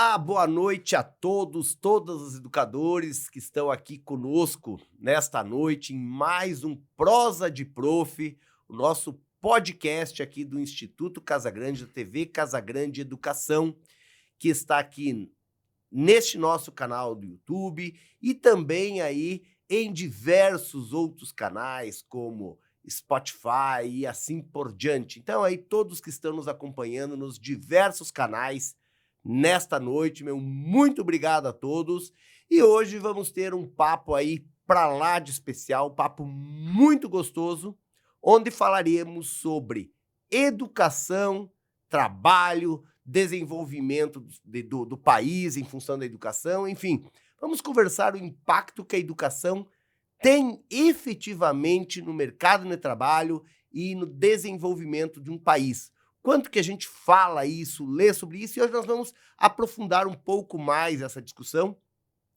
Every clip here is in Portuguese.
Olá, boa noite a todos os educadores que estão aqui conosco nesta noite em mais um Prosa de Prof, o nosso podcast aqui do Instituto Casagrande, da TV Casagrande Educação, que está aqui neste nosso canal do YouTube e também aí em diversos outros canais como Spotify e assim por diante. Então aí todos que estão nos acompanhando nos diversos canais nesta noite, muito obrigado a todos. E hoje vamos ter um papo aí para lá de especial, um papo muito gostoso, onde falaremos sobre educação, trabalho, desenvolvimento do país em função da educação, enfim. Vamos conversar o impacto que a educação tem efetivamente no mercado de trabalho e no desenvolvimento de um país. Quanto que a gente fala isso, lê sobre isso, e hoje nós vamos aprofundar um pouco mais essa discussão,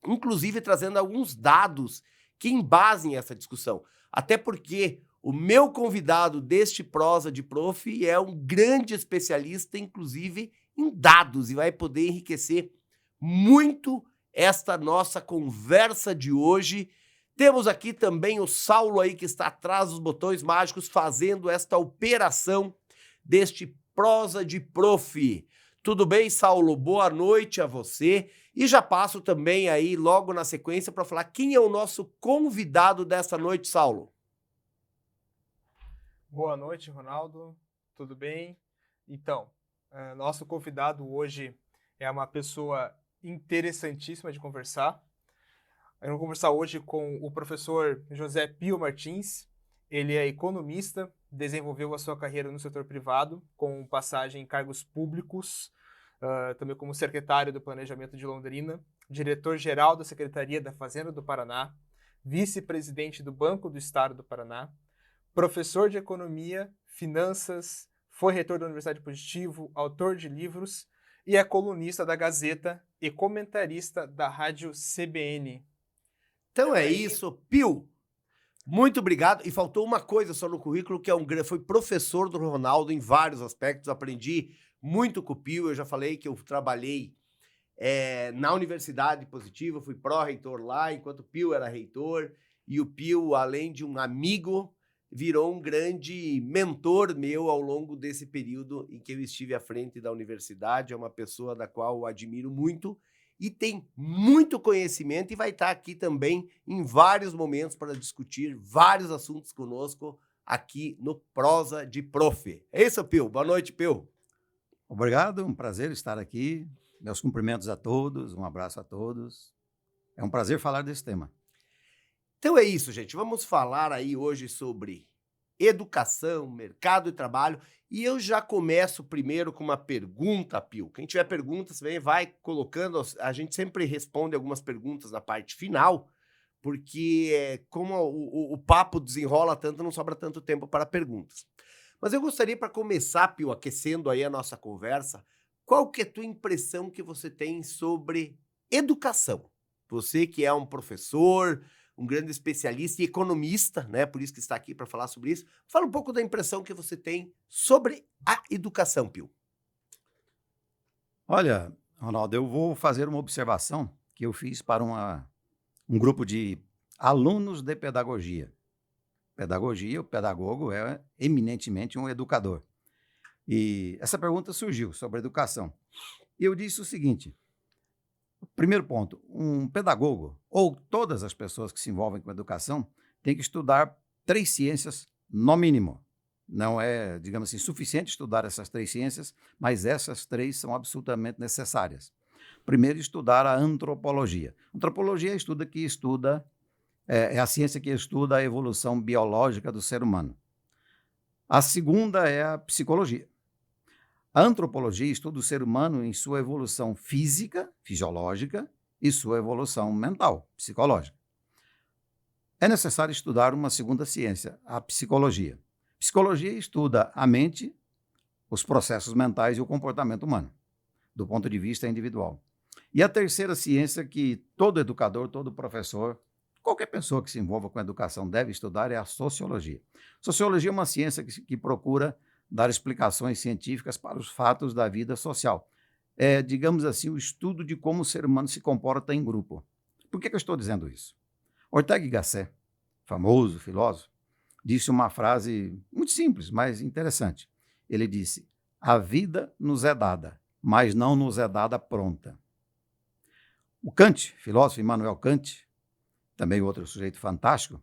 inclusive trazendo alguns dados que embasem essa discussão. Até porque o meu convidado deste Prosa de Prof é um grande especialista, inclusive, em dados, e vai poder enriquecer muito esta nossa conversa de hoje. Temos aqui também o Saulo aí que está atrás dos botões mágicos fazendo esta operação deste Prosa de Prof. Tudo bem, Saulo? Boa noite a você. E já passo também aí logo na sequência para falar quem é o nosso convidado dessa noite, Saulo. Boa noite, Ronaldo. Tudo bem? Então, nosso convidado hoje é uma pessoa interessantíssima de conversar. Eu vou conversar hoje com o professor José Pio Martins. Ele é economista, desenvolveu a sua carreira no setor privado, com passagem em cargos públicos, também como secretário do Planejamento de Londrina, diretor-geral da Secretaria da Fazenda do Paraná, vice-presidente do Banco do Estado do Paraná, professor de Economia, Finanças, foi reitor da Universidade Positivo, autor de livros e é colunista da Gazeta e comentarista da Rádio CBN. Então é isso, Pio. Muito obrigado. E faltou uma coisa só no currículo, que foi professor do Ronaldo em vários aspectos. Aprendi muito com o Pio. Eu já falei que eu trabalhei na Universidade Positiva, fui pró-reitor lá, enquanto o Pio era reitor. E o Pio, além de um amigo, virou um grande mentor meu ao longo desse período em que eu estive à frente da universidade. É uma pessoa da qual eu admiro muito e tem muito conhecimento e vai estar aqui também em vários momentos para discutir vários assuntos conosco aqui no Prosa de Prof. É isso, Pio? Boa noite, Pio. Obrigado, um prazer estar aqui. Meus cumprimentos a todos, um abraço a todos. É um prazer falar desse tema. Então é isso, gente. Vamos falar aí hoje sobre educação, mercado de trabalho. E eu já começo primeiro com uma pergunta, Pio. Quem tiver perguntas, vai colocando. A gente sempre responde algumas perguntas na parte final, porque como o papo desenrola tanto, não sobra tanto tempo para perguntas. Mas eu gostaria, para começar, Pio, aquecendo aí a nossa conversa, qual que é a tua impressão que você tem sobre educação? Você que é um professor, um grande especialista e economista, né? Por isso que está aqui para falar sobre isso. Fala um pouco da impressão que você tem sobre a educação, Pio. Olha, Ronaldo, eu vou fazer uma observação que eu fiz para um grupo de alunos de pedagogia. Pedagogia, o pedagogo é eminentemente um educador. E essa pergunta surgiu sobre educação. E eu disse o seguinte: primeiro ponto, um pedagogo, ou todas as pessoas que se envolvem com educação, têm que estudar 3 ciências no mínimo. Não é, digamos assim, suficiente estudar essas 3 ciências, mas essas 3 são absolutamente necessárias. Primeiro, estudar a antropologia. Antropologia é a ciência que estuda a evolução biológica do ser humano. A segunda é a psicologia. A antropologia estuda o ser humano em sua evolução física, fisiológica, e sua evolução mental, psicológica. É necessário estudar uma segunda ciência, a psicologia. Psicologia estuda a mente, os processos mentais e o comportamento humano, do ponto de vista individual. E a terceira ciência que todo educador, todo professor, qualquer pessoa que se envolva com a educação deve estudar é a sociologia. Sociologia é uma ciência que procura dar explicações científicas para os fatos da vida social. é, digamos assim, o estudo de como o ser humano se comporta em grupo. Por que eu estou dizendo isso? Ortega y Gasset, famoso filósofo, disse uma frase muito simples, mas interessante. Ele disse: a vida nos é dada, mas não nos é dada pronta. O Kant, filósofo Immanuel Kant, também outro sujeito fantástico,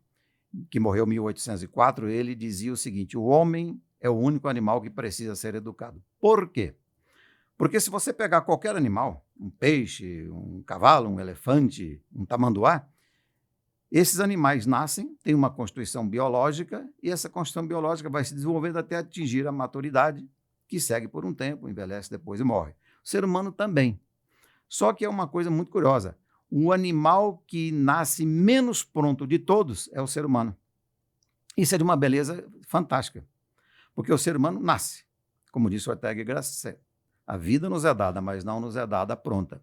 que morreu em 1804, ele dizia o seguinte: o homem é o único animal que precisa ser educado. Por quê? Porque se você pegar qualquer animal, um peixe, um cavalo, um elefante, um tamanduá, esses animais nascem, têm uma constituição biológica, e essa constituição biológica vai se desenvolvendo até atingir a maturidade, que segue por um tempo, envelhece depois e morre. O ser humano também. Só que é uma coisa muito curiosa. O animal que nasce menos pronto de todos é o ser humano. Isso é de uma beleza fantástica, porque o ser humano nasce, como disse Ortega y Gasset. A vida nos é dada, mas não nos é dada pronta.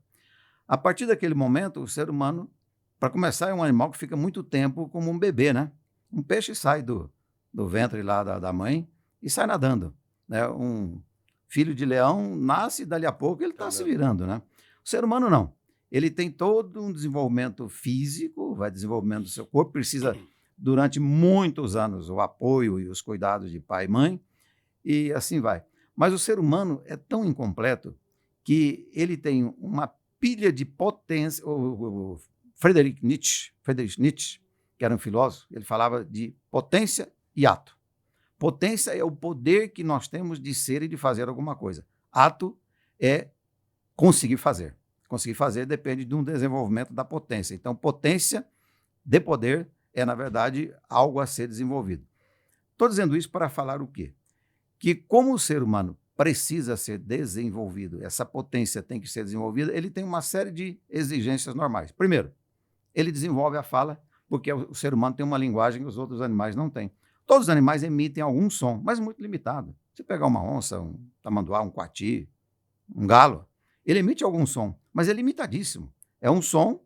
A partir daquele momento, o ser humano, para começar, é um animal que fica muito tempo como um bebê, né? Um peixe sai do ventre lá da mãe e sai nadando, né? Um filho de leão nasce e dali a pouco ele está se virando, né? O ser humano não. Ele tem todo um desenvolvimento físico, vai desenvolvendo o seu corpo, precisa, durante muitos anos, o apoio e os cuidados de pai e mãe, e assim vai. Mas o ser humano é tão incompleto que ele tem uma pilha de potência. O Friedrich Nietzsche, que era um filósofo, ele falava de potência e ato. Potência é o poder que nós temos de ser e de fazer alguma coisa. Ato é conseguir fazer. Conseguir fazer depende de um desenvolvimento da potência. Então, potência de poder é, na verdade, algo a ser desenvolvido. Estou dizendo isso para falar o quê? Que como o ser humano precisa ser desenvolvido, essa potência tem que ser desenvolvida, ele tem uma série de exigências normais. Primeiro, ele desenvolve a fala, porque o ser humano tem uma linguagem que os outros animais não têm. Todos os animais emitem algum som, mas muito limitado. Se pegar uma onça, um tamanduá, um coati, um galo, ele emite algum som, mas é limitadíssimo. É um som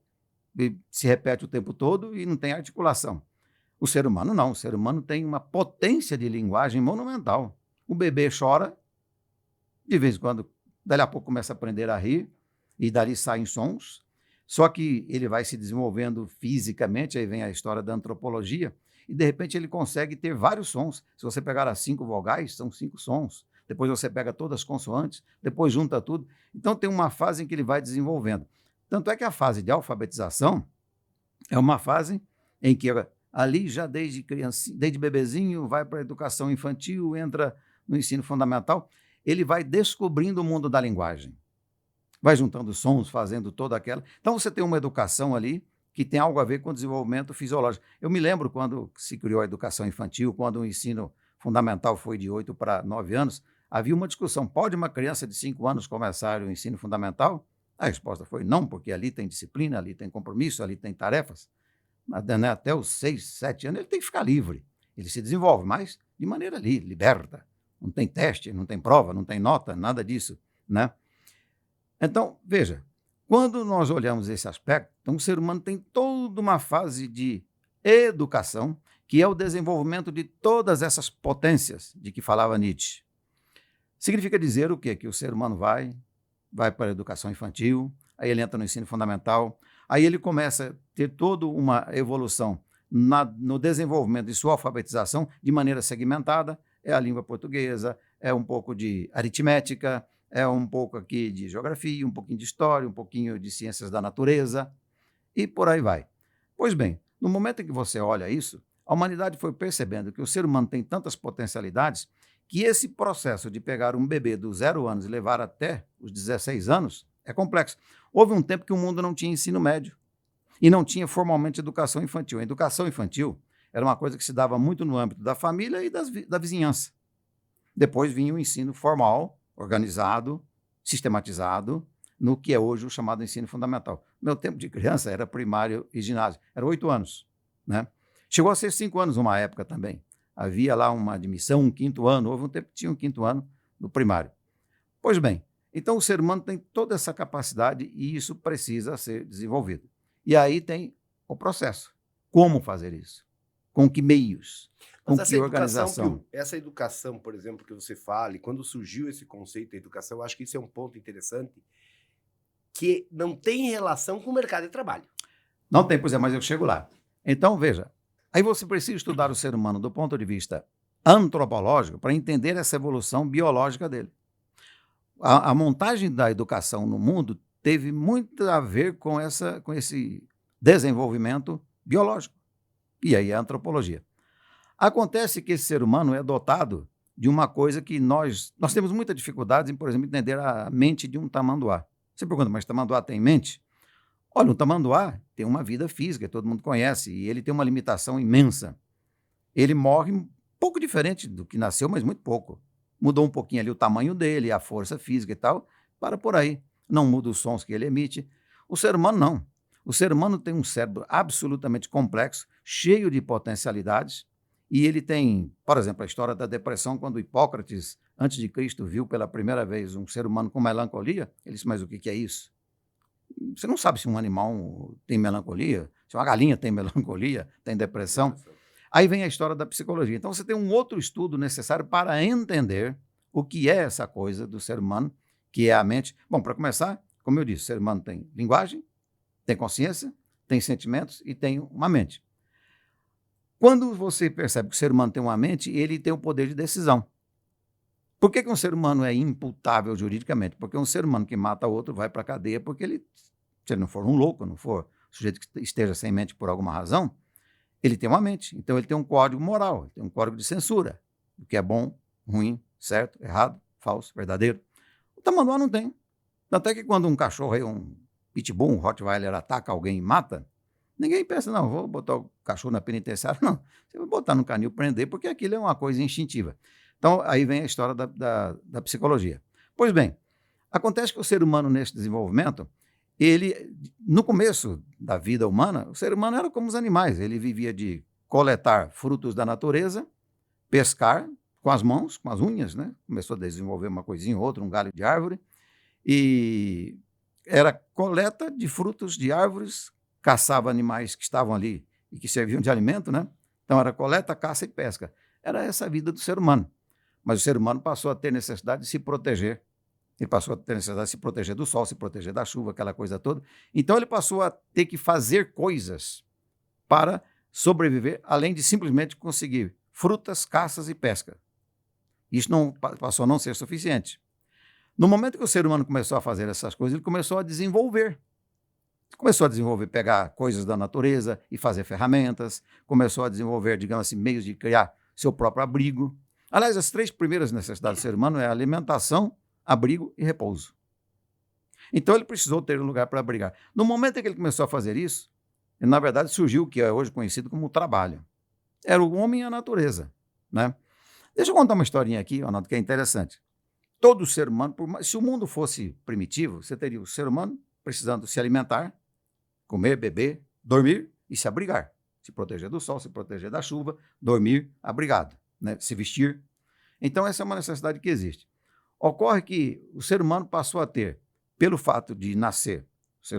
que se repete o tempo todo e não tem articulação. O ser humano não. O ser humano tem uma potência de linguagem monumental. O bebê chora, de vez em quando, dali a pouco começa a aprender a rir, e dali saem sons, só que ele vai se desenvolvendo fisicamente, aí vem a história da antropologia, e de repente ele consegue ter vários sons. Se você pegar as 5 vogais, são 5 sons. Depois você pega todas as consoantes, depois junta tudo. Então tem uma fase em que ele vai desenvolvendo. Tanto é que a fase de alfabetização é uma fase em que ali já desde criança, desde bebezinho, vai para a educação infantil, entra no ensino fundamental, ele vai descobrindo o mundo da linguagem. Vai juntando sons, fazendo toda aquela. Então você tem uma educação ali que tem algo a ver com o desenvolvimento fisiológico. Eu me lembro quando se criou a educação infantil, quando o ensino fundamental foi de 8 para 9 anos, havia uma discussão: pode uma criança de 5 anos começar o ensino fundamental? A resposta foi não, porque ali tem disciplina, ali tem compromisso, ali tem tarefas. Até os 6, 7 anos ele tem que ficar livre. Ele se desenvolve, mas de maneira ali, liberta. Não tem teste, não tem prova, não tem nota, nada disso, né? Então, veja, quando nós olhamos esse aspecto, então o ser humano tem toda uma fase de educação, que é o desenvolvimento de todas essas potências de que falava Nietzsche. Significa dizer o quê? Que o ser humano vai para a educação infantil, aí ele entra no ensino fundamental, aí ele começa a ter toda uma evolução no desenvolvimento de sua alfabetização de maneira segmentada. É a língua portuguesa, é um pouco de aritmética, é um pouco aqui de geografia, um pouquinho de história, um pouquinho de ciências da natureza, e por aí vai. Pois bem, no momento em que você olha isso, a humanidade foi percebendo que o ser humano tem tantas potencialidades que esse processo de pegar um bebê dos 0 anos e levar até os 16 anos é complexo. Houve um tempo que o mundo não tinha ensino médio e não tinha formalmente educação infantil. A educação infantil era uma coisa que se dava muito no âmbito da família e da vizinhança. Depois vinha o ensino formal, organizado, sistematizado, no que é hoje o chamado ensino fundamental. Meu tempo de criança era primário e ginásio, era 8 anos, né? Chegou a ser 5 anos uma época também. Havia lá uma admissão, um 5º ano, houve um tempo que tinha um 5º ano no primário. Pois bem, então o ser humano tem toda essa capacidade e isso precisa ser desenvolvido. E aí tem o processo. Como fazer isso? Com que meios? Com que organização? Essa educação, por exemplo, que você fala, e quando surgiu esse conceito da educação, eu acho que isso é um ponto interessante, que não tem relação com o mercado de trabalho. Não tem, pois é, mas eu chego lá. Então, veja, aí você precisa estudar o ser humano do ponto de vista antropológico para entender essa evolução biológica dele. A montagem da educação no mundo teve muito a ver com esse desenvolvimento biológico. E aí a antropologia. Acontece que esse ser humano é dotado de uma coisa que nós temos muita dificuldade em, por exemplo, entender a mente de um tamanduá. Você pergunta, mas tamanduá tem mente? Olha, um tamanduá tem uma vida física, todo mundo conhece, e ele tem uma limitação imensa. Ele morre um pouco diferente do que nasceu, mas muito pouco. Mudou um pouquinho ali o tamanho dele, a força física e tal, para por aí. Não muda os sons que ele emite. O ser humano não. O ser humano tem um cérebro absolutamente complexo, cheio de potencialidades, e ele tem, por exemplo, a história da depressão, quando Hipócrates, antes de Cristo, viu pela primeira vez um ser humano com melancolia, ele disse, mas o que é isso? Você não sabe se um animal tem melancolia, se uma galinha tem melancolia, tem depressão. Aí vem a história da psicologia. Então você tem um outro estudo necessário para entender o que é essa coisa do ser humano, que é a mente. Bom, para começar, como eu disse, o ser humano tem linguagem, tem consciência, tem sentimentos e tem uma mente. Quando você percebe que o ser humano tem uma mente, ele tem o poder de decisão. Por que um ser humano é imputável juridicamente? Porque um ser humano que mata outro vai para a cadeia porque ele, se ele não for um louco, não for um sujeito que esteja sem mente por alguma razão, ele tem uma mente. Então ele tem um código moral, ele tem um código de censura, o que é bom, ruim, certo, errado, falso, verdadeiro. O tamanduá não tem. Até que quando um cachorro, um pitbull, um rottweiler ataca alguém e mata, ninguém pensa, não, vou botar o cachorro na penitenciária. Não, você vai botar no canil prender, porque aquilo é uma coisa instintiva. Então, aí vem a história da psicologia. Pois bem, acontece que o ser humano, nesse desenvolvimento, ele, no começo da vida humana, o ser humano era como os animais. Ele vivia de coletar frutos da natureza, pescar com as mãos, com as unhas, né? Começou a desenvolver uma coisinha ou outra, um galho de árvore, e era coleta de frutos de árvores, caçava animais que estavam ali e que serviam de alimento, né? Então era coleta, caça e pesca. Era essa a vida do ser humano. Mas o ser humano passou a ter necessidade de se proteger. Ele passou a ter necessidade de se proteger do sol, se proteger da chuva, aquela coisa toda. Então ele passou a ter que fazer coisas para sobreviver, além de simplesmente conseguir frutas, caças e pesca. Isso não passou a não ser suficiente. No momento que o ser humano começou a fazer essas coisas, ele começou a desenvolver. Começou a desenvolver, pegar coisas da natureza e fazer ferramentas. Começou a desenvolver, digamos assim, meios de criar seu próprio abrigo. Aliás, as 3 primeiras necessidades do ser humano é alimentação, abrigo e repouso. Então ele precisou ter um lugar para abrigar. No momento em que ele começou a fazer isso, na verdade surgiu o que é hoje conhecido como trabalho. Era o homem e a natureza, né? Deixa eu contar uma historinha aqui, Ronaldo, que é interessante. Todo ser humano, se o mundo fosse primitivo, você teria o ser humano precisando se alimentar, comer, beber, dormir e se abrigar. Se proteger do sol, se proteger da chuva, dormir abrigado, né? Se vestir. Então essa é uma necessidade que existe. Ocorre que o ser humano passou a ter, pelo fato de nascer,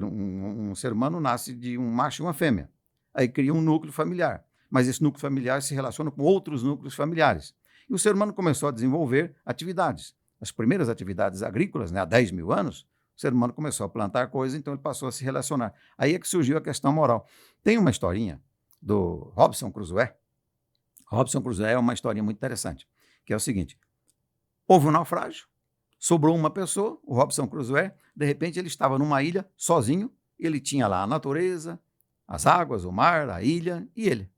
um ser humano nasce de um macho e uma fêmea, aí cria um núcleo familiar, mas esse núcleo familiar se relaciona com outros núcleos familiares. E o ser humano começou a desenvolver atividades. As primeiras atividades agrícolas, né, há 10 mil anos, o ser humano começou a plantar coisas, então ele passou a se relacionar. Aí é que surgiu a questão moral. Tem uma historinha do Robinson Crusoe. Robinson Crusoe é uma historinha muito interessante, que é o seguinte: houve um naufrágio, sobrou uma pessoa, o Robinson Crusoe, de repente ele estava numa ilha sozinho, ele tinha lá a natureza, as águas, o mar, a ilha e ele.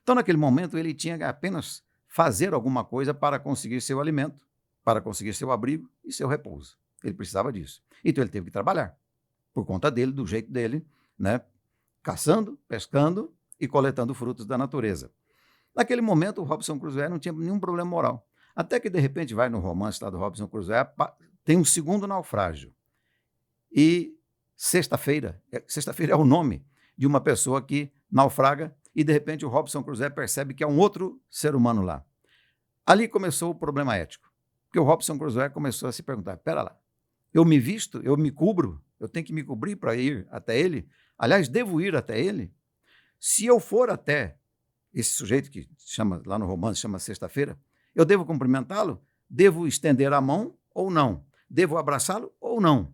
Então, naquele momento, ele tinha que apenas fazer alguma coisa para conseguir seu alimento, para conseguir seu abrigo e seu repouso. Ele precisava disso. Então, ele teve que trabalhar, por conta dele, do jeito dele, né? Caçando, pescando e coletando frutos da natureza. Naquele momento, o Robinson Crusoe não tinha nenhum problema moral. Até que, de repente, vai no romance lá do Robinson Crusoe, tem um segundo naufrágio. E sexta-feira é o nome de uma pessoa que naufraga e, de repente, o Robinson Crusoe percebe que é um outro ser humano lá. Ali começou o problema ético, porque o Robinson Crusoe começou a se perguntar, pera lá, eu me visto, eu me cubro, eu tenho que me cobrir para ir até ele? Aliás, devo ir até ele? Se eu for até esse sujeito que chama, lá no romance chama Sexta-feira, eu devo cumprimentá-lo? Devo estender a mão ou não? Devo abraçá-lo ou não?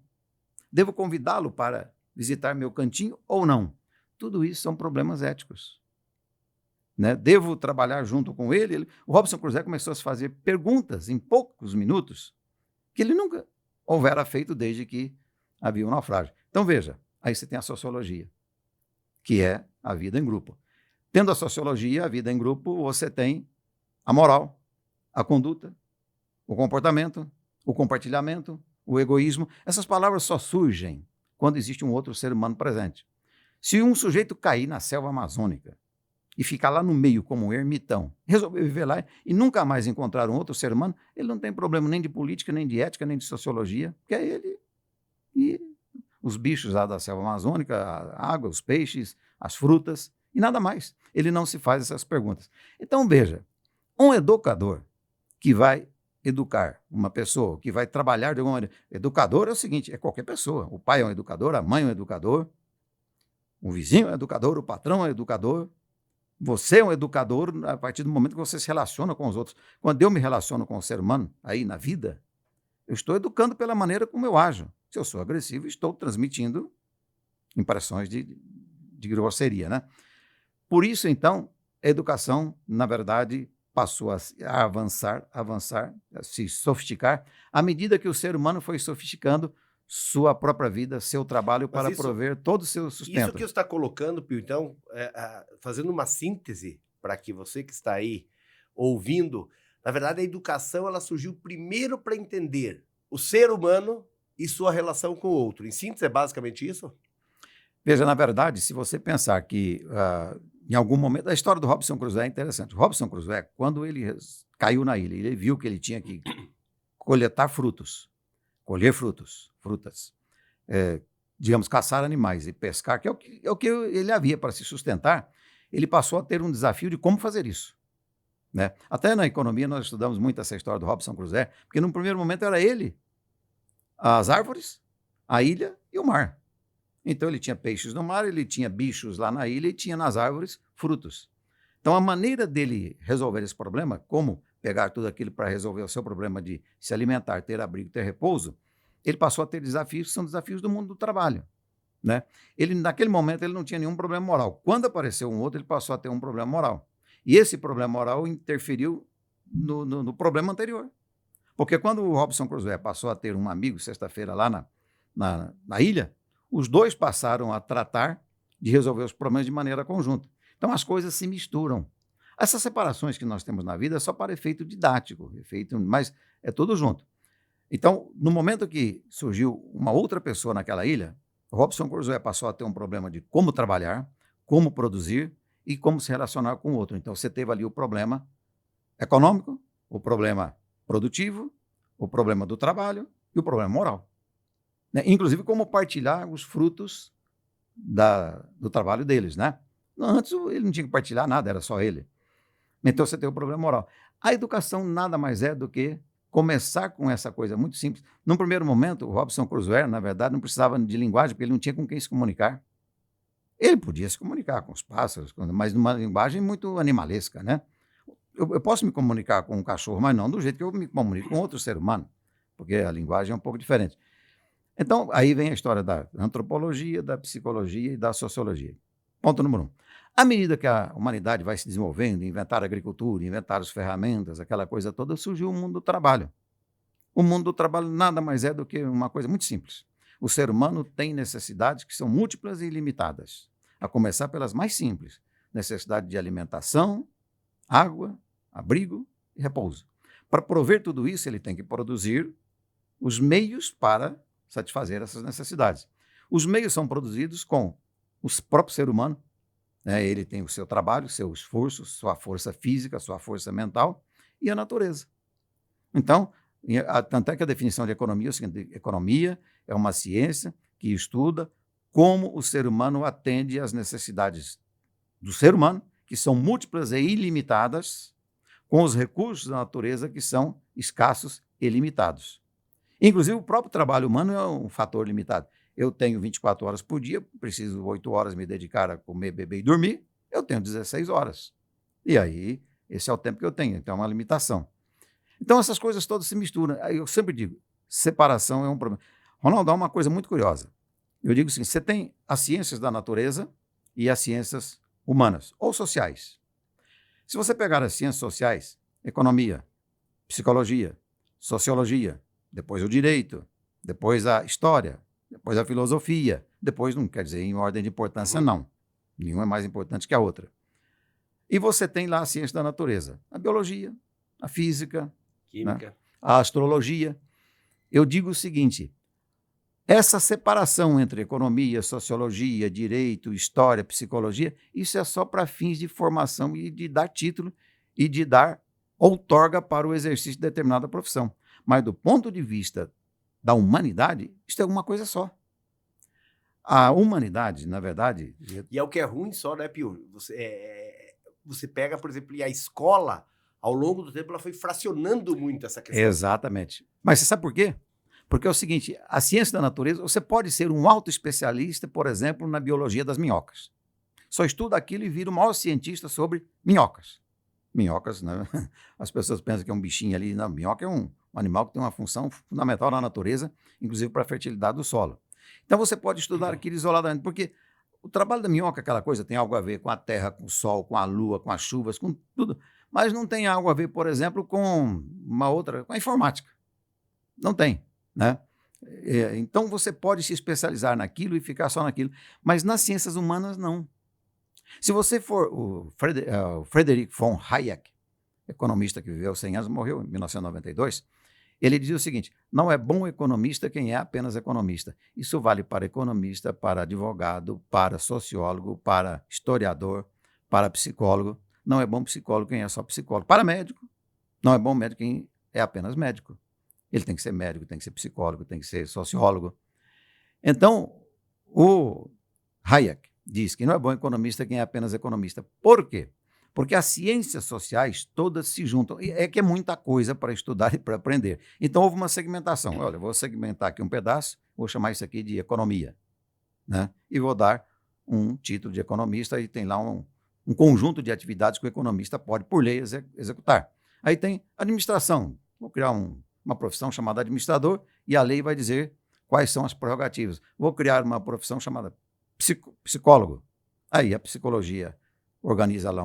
Devo convidá-lo para visitar meu cantinho ou não? Tudo isso são problemas éticos. Né? Devo trabalhar junto com ele? O Robson Crusoe começou a se fazer perguntas em poucos minutos que ele nunca houvera feito desde que havia um naufrágio. Então, veja, aí você tem a sociologia, que é a vida em grupo. Tendo a sociologia, a vida em grupo, você tem a moral, a conduta, o comportamento, o compartilhamento, o egoísmo. Essas palavras só surgem quando existe um outro ser humano presente. Se um sujeito cair na selva amazônica e ficar lá no meio como um ermitão, resolver viver lá e nunca mais encontrar um outro ser humano, ele não tem problema nem de política, nem de ética, nem de sociologia, porque é ele e os bichos lá da selva amazônica, a água, os peixes, as frutas e nada mais. Ele não se faz essas perguntas. Então, veja, um educador que vai educar uma pessoa, que vai trabalhar de alguma maneira. Educador é o seguinte, é qualquer pessoa. O pai é um educador, a mãe é um educador, o vizinho é um educador, o patrão é um educador. Você é um educador a partir do momento que você se relaciona com os outros. Quando eu me relaciono com o ser humano, aí na vida, eu estou educando pela maneira como eu ajo. Se eu sou agressivo, estou transmitindo impressões de grosseria, né? Por isso, então, a educação, na verdade, passou a avançar, a se sofisticar, à medida que o ser humano foi sofisticando sua própria vida, seu trabalho para prover todo o seu sustento. Isso que você está colocando, Pio, então, fazendo uma síntese para que você que está aí ouvindo, na verdade a educação ela surgiu primeiro para entender o ser humano e sua relação com o outro. Em síntese é basicamente isso? Veja, na verdade, se você pensar que em algum momento, a história do Robson Crusoe é interessante. O Robson Crusoe, quando ele caiu na ilha, ele viu que ele tinha que colher frutas, digamos, caçar animais e pescar, que é o que ele havia para se sustentar. Ele passou a ter um desafio de como fazer isso. Né? Até na economia nós estudamos muito essa história do Robson Crusoe, porque num primeiro momento era ele, as árvores, a ilha e o mar. Então ele tinha peixes no mar, ele tinha bichos lá na ilha e tinha nas árvores frutos. Então a maneira dele resolver esse problema, como pegar tudo aquilo para resolver o seu problema de se alimentar, ter abrigo, ter repouso, ele passou a ter desafios que são desafios do mundo do trabalho. Né? Ele, naquele momento ele não tinha nenhum problema moral. Quando apareceu um outro, ele passou a ter um problema moral. E esse problema moral interferiu no problema anterior. Porque quando o Robson Crusoe passou a ter um amigo, sexta-feira, lá na ilha, os dois passaram a tratar de resolver os problemas de maneira conjunta. Então, as coisas se misturam. Essas separações que nós temos na vida é só para efeito didático, mas é tudo junto. Então, no momento que surgiu uma outra pessoa naquela ilha, o Robson Crusoe passou a ter um problema de como trabalhar, como produzir e como se relacionar com o outro. Então, você teve ali o problema econômico, o problema produtivo, o problema do trabalho e o problema moral. Né? Inclusive, como partilhar os frutos do trabalho deles. Né? Antes, ele não tinha que partilhar nada, era só ele. Então, você tem o problema moral. A educação nada mais é do que começar com essa coisa muito simples. Num primeiro momento, o Robson Crusoe, na verdade, não precisava de linguagem, porque ele não tinha com quem se comunicar. Ele podia se comunicar com os pássaros, mas numa linguagem muito animalesca. Né? Eu posso me comunicar com um cachorro, mas não do jeito que eu me comunico com outro ser humano, porque a linguagem é um pouco diferente. Então, aí vem a história da antropologia, da psicologia e da sociologia. Ponto número 1. À medida que a humanidade vai se desenvolvendo, inventar a agricultura, inventar as ferramentas, aquela coisa toda, surgiu o mundo do trabalho. O mundo do trabalho nada mais é do que uma coisa muito simples. O ser humano tem necessidades que são múltiplas e ilimitadas, a começar pelas mais simples. Necessidade de alimentação, água, abrigo e repouso. Para prover tudo isso, ele tem que produzir os meios para satisfazer essas necessidades. Os meios são produzidos com o próprio ser humano, né? Ele tem o seu trabalho, seu esforço, sua força física, sua força mental e a natureza. Então, tanto é que a definição de economia é o seguinte: economia é uma ciência que estuda como o ser humano atende às necessidades do ser humano, que são múltiplas e ilimitadas, com os recursos da natureza que são escassos e limitados. Inclusive, o próprio trabalho humano é um fator limitado. Eu tenho 24 horas por dia, preciso 8 horas me dedicar a comer, beber e dormir, eu tenho 16 horas. E aí, esse é o tempo que eu tenho, então é uma limitação. Então, essas coisas todas se misturam. Eu sempre digo, separação é um problema. Ronaldo, há uma coisa muito curiosa. Eu digo assim, você tem as ciências da natureza e as ciências humanas, ou sociais. Se você pegar as ciências sociais, economia, psicologia, sociologia, depois o direito, depois a história, depois a filosofia, depois não quer dizer em ordem de importância, não. Nenhuma é mais importante que a outra. E você tem lá a ciência da natureza, a biologia, a física, Química. né? A astrologia. Eu digo o seguinte, essa separação entre economia, sociologia, direito, história, psicologia, isso é só para fins de formação e de dar título e de dar outorga para o exercício de determinada profissão. Mas do ponto de vista da humanidade, isso é uma coisa só. A humanidade, na verdade... E é o que é ruim só, né, Pio? Você pega, por exemplo, e a escola, ao longo do tempo, ela foi fracionando muito essa questão. Exatamente. Mas você sabe por quê? Porque é o seguinte, a ciência da natureza, você pode ser um auto-especialista, por exemplo, na biologia das minhocas. Só estuda aquilo e vira o maior cientista sobre minhocas. Minhocas, né? As pessoas pensam que é um bichinho ali. Não, minhoca é um animal que tem uma função fundamental na natureza, inclusive para a fertilidade do solo. Então você pode estudar aquilo isoladamente, porque o trabalho da minhoca, aquela coisa, tem algo a ver com a terra, com o sol, com a lua, com as chuvas, com tudo, mas não tem algo a ver, por exemplo, com com a informática. Não tem, né? Então você pode se especializar naquilo e ficar só naquilo, mas nas ciências humanas não. Se você for o Friedrich von Hayek, economista que viveu 100 anos, morreu em 1992, ele dizia o seguinte, não é bom economista quem é apenas economista. Isso vale para economista, para advogado, para sociólogo, para historiador, para psicólogo. Não é bom psicólogo quem é só psicólogo. Para médico, não é bom médico quem é apenas médico. Ele tem que ser médico, tem que ser psicólogo, tem que ser sociólogo. Então, o Hayek diz que não é bom economista quem é apenas economista. Por quê? Porque as ciências sociais todas se juntam. E é que é muita coisa para estudar e para aprender. Então, houve uma segmentação. Olha, eu vou segmentar aqui um pedaço, vou chamar isso aqui de economia, né? E vou dar um título de economista e tem lá um conjunto de atividades que o economista pode, por lei, executar. Aí tem administração. Vou criar uma profissão chamada administrador e a lei vai dizer quais são as prerrogativas. Vou criar uma profissão chamada psicólogo. Aí a psicologia organiza lá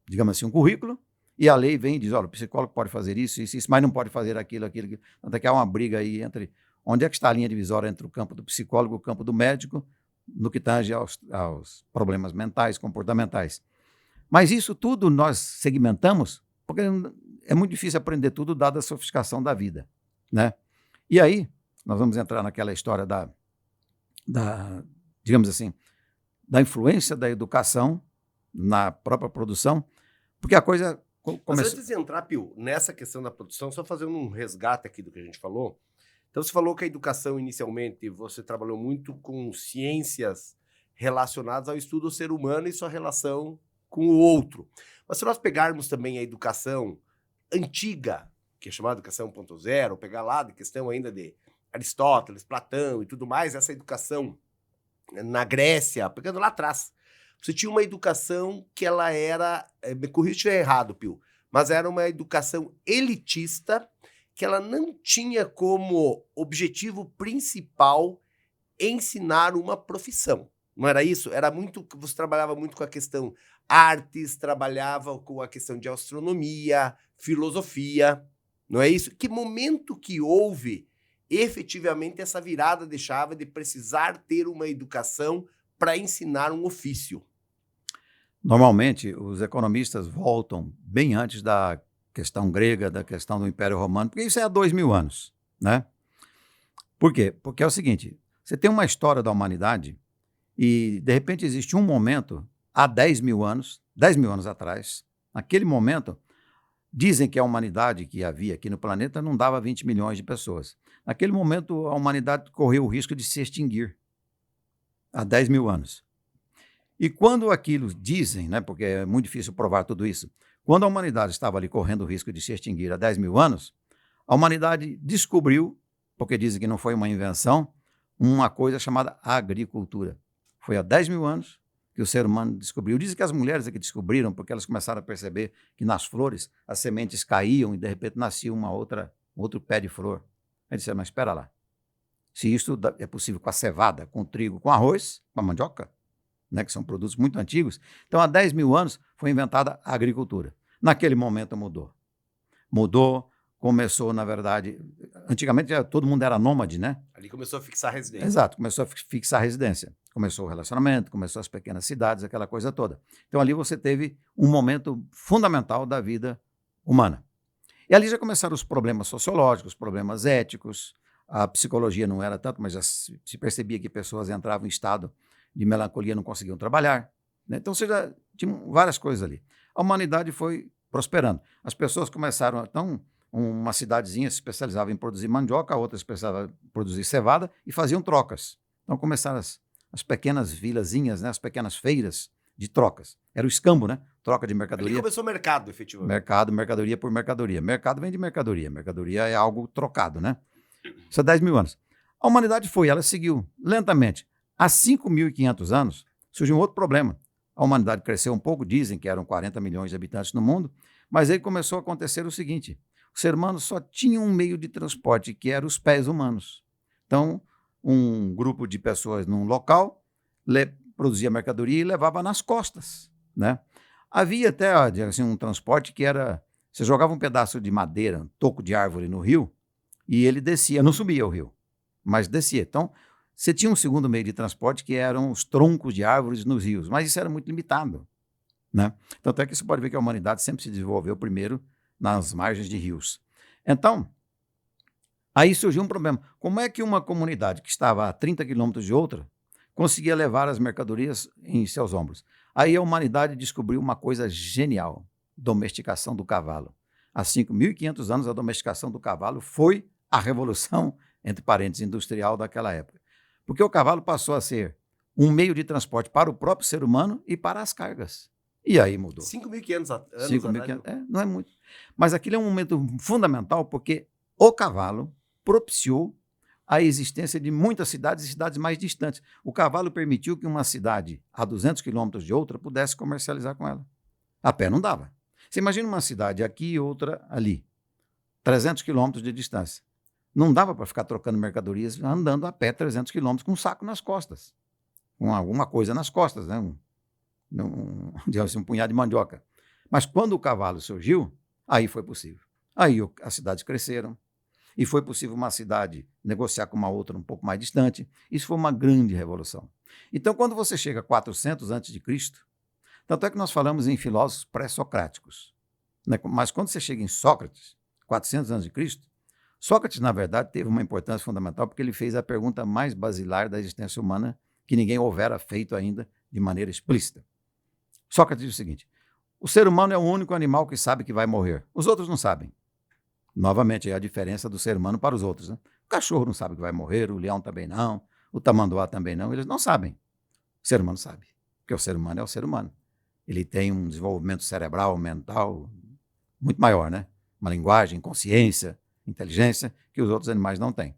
digamos assim, um currículo e a lei vem e diz, olha, o psicólogo pode fazer isso, mas não pode fazer aquilo. Até que há uma briga aí entre onde é que está a linha divisória entre o campo do psicólogo e o campo do médico no que tange aos problemas mentais, comportamentais. Mas isso tudo nós segmentamos porque é muito difícil aprender tudo dada a sofisticação da vida, né? E aí, nós vamos entrar naquela história digamos assim, da influência da educação na própria produção, porque a coisa começou... Mas antes de entrar, Pio, nessa questão da produção, só fazendo um resgate aqui do que a gente falou. Então, você falou que a educação, inicialmente, você trabalhou muito com ciências relacionadas ao estudo do ser humano e sua relação com o outro. Mas se nós pegarmos também a educação antiga, que é chamada educação 1.0, pegar lá de questão ainda de Aristóteles, Platão e tudo mais, essa educação na Grécia, pegando lá atrás, você tinha uma educação que ela era, me corrija se estiver errado, Pio, mas era uma educação elitista, que ela não tinha como objetivo principal ensinar uma profissão. Não era isso? Era muito, você trabalhava muito com a questão artes, trabalhava com a questão de astronomia, filosofia, não é isso? Que momento que houve efetivamente essa virada de chave de precisar ter uma educação para ensinar um ofício? Normalmente, os economistas voltam bem antes da questão grega, da questão do Império Romano, porque isso é há 2000 anos, né? Por quê? Porque é o seguinte, você tem uma história da humanidade e, de repente, existe um momento, há 10 mil anos atrás, naquele momento, dizem que a humanidade que havia aqui no planeta não dava 20 milhões de pessoas. Naquele momento, a humanidade correu o risco de se extinguir, há 10 mil anos. E quando aquilo dizem, né, porque é muito difícil provar tudo isso, quando a humanidade estava ali correndo o risco de se extinguir há 10 mil anos, a humanidade descobriu, porque dizem que não foi uma invenção, uma coisa chamada agricultura. Foi há 10 mil anos que o ser humano descobriu. Dizem que as mulheres é que descobriram, porque elas começaram a perceber que nas flores as sementes caíam e de repente nascia outro pé de flor. Aí disseram, mas espera lá, se isso é possível com a cevada, com o trigo, com arroz, com a mandioca, né, que são produtos muito antigos. Então, há 10 mil anos foi inventada a agricultura. Naquele momento mudou. Mudou, começou, na verdade, antigamente todo mundo era nômade, né? Ali começou a fixar a residência. Exato, começou a fixar a residência. Começou o relacionamento, começou as pequenas cidades, aquela coisa toda. Então, ali você teve um momento fundamental da vida humana. E ali já começaram os problemas sociológicos, problemas éticos. A psicologia não era tanto, mas já se percebia que pessoas entravam em estado de melancolia, não conseguiam trabalhar, né? Então, você já tinha várias coisas ali. A humanidade foi prosperando. As pessoas começaram, então, uma cidadezinha se especializava em produzir mandioca, a outra se especializava em produzir cevada e faziam trocas. Então, começaram as pequenas vilazinhas, né? As pequenas feiras de trocas. Era o escambo, né? Troca de mercadoria. Ali começou o mercado, efetivamente. Mercado, mercadoria por mercadoria. Mercado vem de mercadoria. Mercadoria é algo trocado, né? Isso há 10 mil anos. A humanidade ela seguiu lentamente. Há 5.500 anos, surgiu um outro problema. A humanidade cresceu um pouco, dizem que eram 40 milhões de habitantes no mundo, mas aí começou a acontecer o seguinte: o ser humano só tinha um meio de transporte, que eram os pés humanos. Então, um grupo de pessoas num local produzia mercadoria e levava nas costas, né? Havia até assim, um transporte que era... Você jogava um pedaço de madeira, um toco de árvore no rio, e ele descia, não subia o rio, mas descia. Então, você tinha um segundo meio de transporte, que eram os troncos de árvores nos rios, mas isso era muito limitado, né? Tanto é que você pode ver que a humanidade sempre se desenvolveu primeiro nas margens de rios. Então, aí surgiu um problema. Como é que uma comunidade que estava a 30 quilômetros de outra conseguia levar as mercadorias em seus ombros? Aí a humanidade descobriu uma coisa genial: domesticação do cavalo. Há 5.500 anos, a domesticação do cavalo foi a revolução, entre parênteses, industrial daquela época. Porque o cavalo passou a ser um meio de transporte para o próprio ser humano e para as cargas. E aí mudou. 5.500 anos 5.500, não é muito. Mas aquilo é um momento fundamental, porque o cavalo propiciou a existência de muitas cidades e cidades mais distantes. O cavalo permitiu que uma cidade a 200 quilômetros de outra pudesse comercializar com ela. A pé não dava. Você imagina uma cidade aqui e outra ali, 300 quilômetros de distância. Não dava para ficar trocando mercadorias andando a pé 300 quilômetros com um saco nas costas, com alguma coisa nas costas, né? Um punhado de mandioca. Mas quando o cavalo surgiu, aí foi possível. Aí as cidades cresceram e foi possível uma cidade negociar com uma outra um pouco mais distante. Isso foi uma grande revolução. Então, quando você chega a 400 a.C., tanto é que nós falamos em filósofos pré-socráticos, né? Mas quando você chega em Sócrates, 400 a.C., Sócrates, na verdade, teve uma importância fundamental porque ele fez a pergunta mais basilar da existência humana que ninguém houvera feito ainda de maneira explícita. Sócrates diz o seguinte: o ser humano é o único animal que sabe que vai morrer. Os outros não sabem. Novamente, é a diferença do ser humano para os outros, né? O cachorro não sabe que vai morrer, o leão também não, o tamanduá também não, eles não sabem. O ser humano sabe, porque o ser humano é o ser humano. Ele tem um desenvolvimento cerebral, mental muito maior, né? Uma linguagem, consciência, inteligência que os outros animais não têm.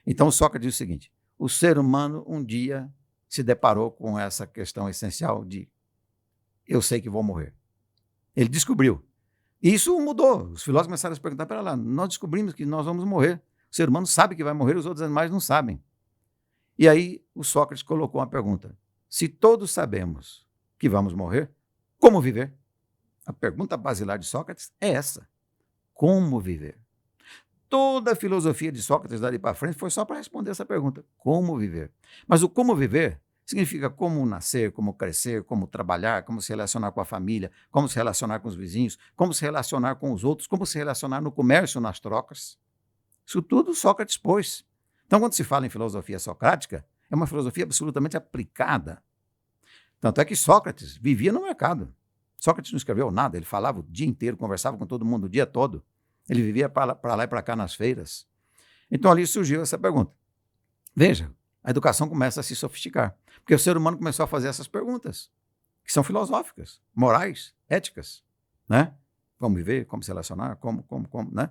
Então, Sócrates diz o seguinte: o ser humano um dia se deparou com essa questão essencial de eu sei que vou morrer. Ele descobriu. E isso mudou. Os filósofos começaram a se perguntar: pera lá, nós descobrimos que nós vamos morrer. O ser humano sabe que vai morrer, os outros animais não sabem. E aí o Sócrates colocou uma pergunta: se todos sabemos que vamos morrer, como viver? A pergunta basilar de Sócrates é essa: como viver? Toda a filosofia de Sócrates dali para frente foi só para responder essa pergunta: como viver? Mas o como viver significa como nascer, como crescer, como trabalhar, como se relacionar com a família, como se relacionar com os vizinhos, como se relacionar com os outros, como se relacionar no comércio, nas trocas. Isso tudo Sócrates pôs. Então, quando se fala em filosofia socrática, é uma filosofia absolutamente aplicada. Tanto é que Sócrates vivia no mercado. Sócrates não escreveu nada, ele falava o dia inteiro, conversava com todo mundo o dia todo. Ele vivia para lá e para cá nas feiras. Então, ali surgiu essa pergunta. Veja, a educação começa a se sofisticar, porque o ser humano começou a fazer essas perguntas, que são filosóficas, morais, éticas, né? Como viver, como se relacionar, como, né?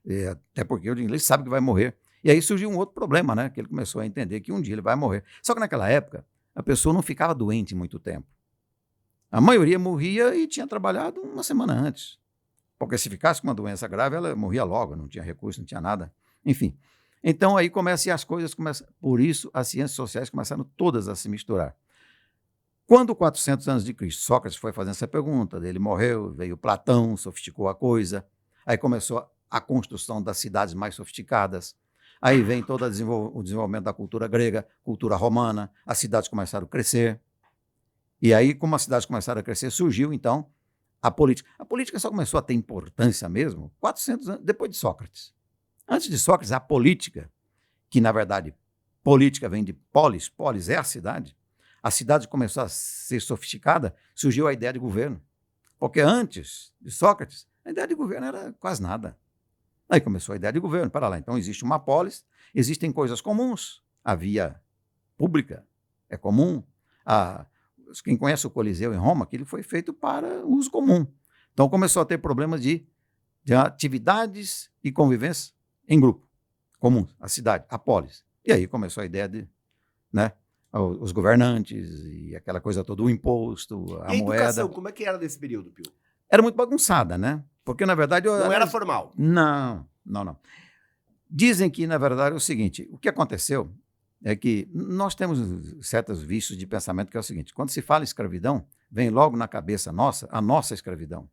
E até porque o inglês sabe que vai morrer. E aí surgiu um outro problema, né? Que ele começou a entender que um dia ele vai morrer. Só que naquela época, a pessoa não ficava doente muito tempo. A maioria morria e tinha trabalhado uma semana antes. Porque se ficasse com uma doença grave, ela morria logo, não tinha recurso, não tinha nada. Enfim. Então aí começa e as coisas começam. Por isso as ciências sociais começaram todas a se misturar. Quando 400 anos de Cristo, Sócrates foi fazendo essa pergunta, ele morreu, veio Platão, sofisticou a coisa, aí começou a construção das cidades mais sofisticadas, aí vem todo o desenvolvimento da cultura grega, cultura romana, as cidades começaram a crescer, e aí como as cidades começaram a crescer, surgiu então a política. A política só começou a ter importância mesmo 400 anos depois de Sócrates. Antes de Sócrates, a política, que na verdade política vem de polis, polis é a cidade começou a ser sofisticada, surgiu a ideia de governo. Porque antes de Sócrates, a ideia de governo era quase nada. Aí começou a ideia de governo, para lá. Então existe uma polis, existem coisas comuns, a via pública é comum, quem conhece o Coliseu em Roma, que ele foi feito para uso comum. Então começou a ter problemas de atividades e convivência em grupo, comum, a cidade, a polis. E aí começou a ideia de, né, os governantes e aquela coisa toda, o imposto, a E a moeda. educação, como é que era nesse período, Pio? Era muito bagunçada, né? Porque, na verdade... Não era formal. Não. Dizem que, na verdade, é o seguinte, o que aconteceu é que nós temos certos vícios de pensamento que é o seguinte, quando se fala em escravidão, vem logo na cabeça nossa a nossa escravidão.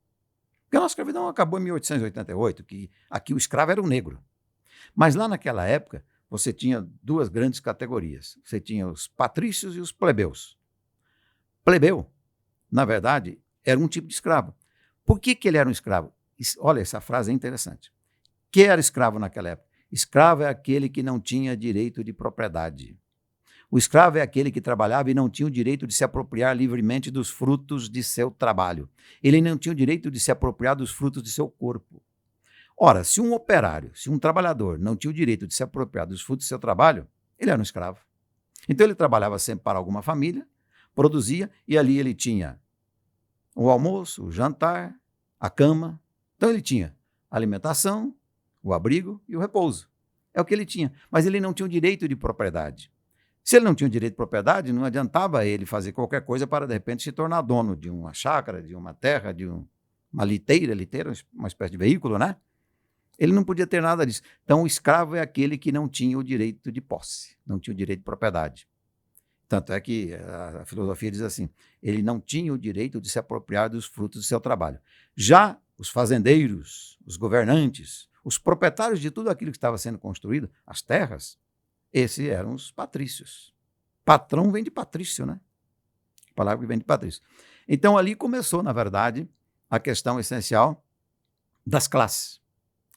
Porque a nossa escravidão acabou em 1888, que aqui o escravo era o negro. Mas lá naquela época, você tinha duas grandes categorias. Você tinha os patrícios e os plebeus. Plebeu, na verdade, era um tipo de escravo. Por que ele era um escravo? Olha, essa frase é interessante. Que era escravo naquela época? Escravo é aquele que não tinha direito de propriedade. O escravo é aquele que trabalhava e não tinha o direito de se apropriar livremente dos frutos de seu trabalho. Ele não tinha o direito de se apropriar dos frutos de seu corpo. Ora, se um operário, se um trabalhador não tinha o direito de se apropriar dos frutos do seu trabalho, ele era um escravo. Então ele trabalhava sempre para alguma família, produzia, e ali ele tinha o almoço, o jantar, a cama. Então ele tinha a alimentação, o abrigo e o repouso. É o que ele tinha. Mas ele não tinha o direito de propriedade. Se ele não tinha o direito de propriedade, não adiantava ele fazer qualquer coisa para, de repente, se tornar dono de uma chácara, de uma terra, de uma liteira, uma espécie de veículo, né? Ele não podia ter nada disso. Então, o escravo é aquele que não tinha o direito de posse, não tinha o direito de propriedade. Tanto é que a filosofia diz assim, ele não tinha o direito de se apropriar dos frutos do seu trabalho. Já os fazendeiros, os governantes, os proprietários de tudo aquilo que estava sendo construído, as terras, esses eram os patrícios. Patrão vem de patrício, né? A palavra que vem de patrício. Então, ali começou, na verdade, a questão essencial das classes.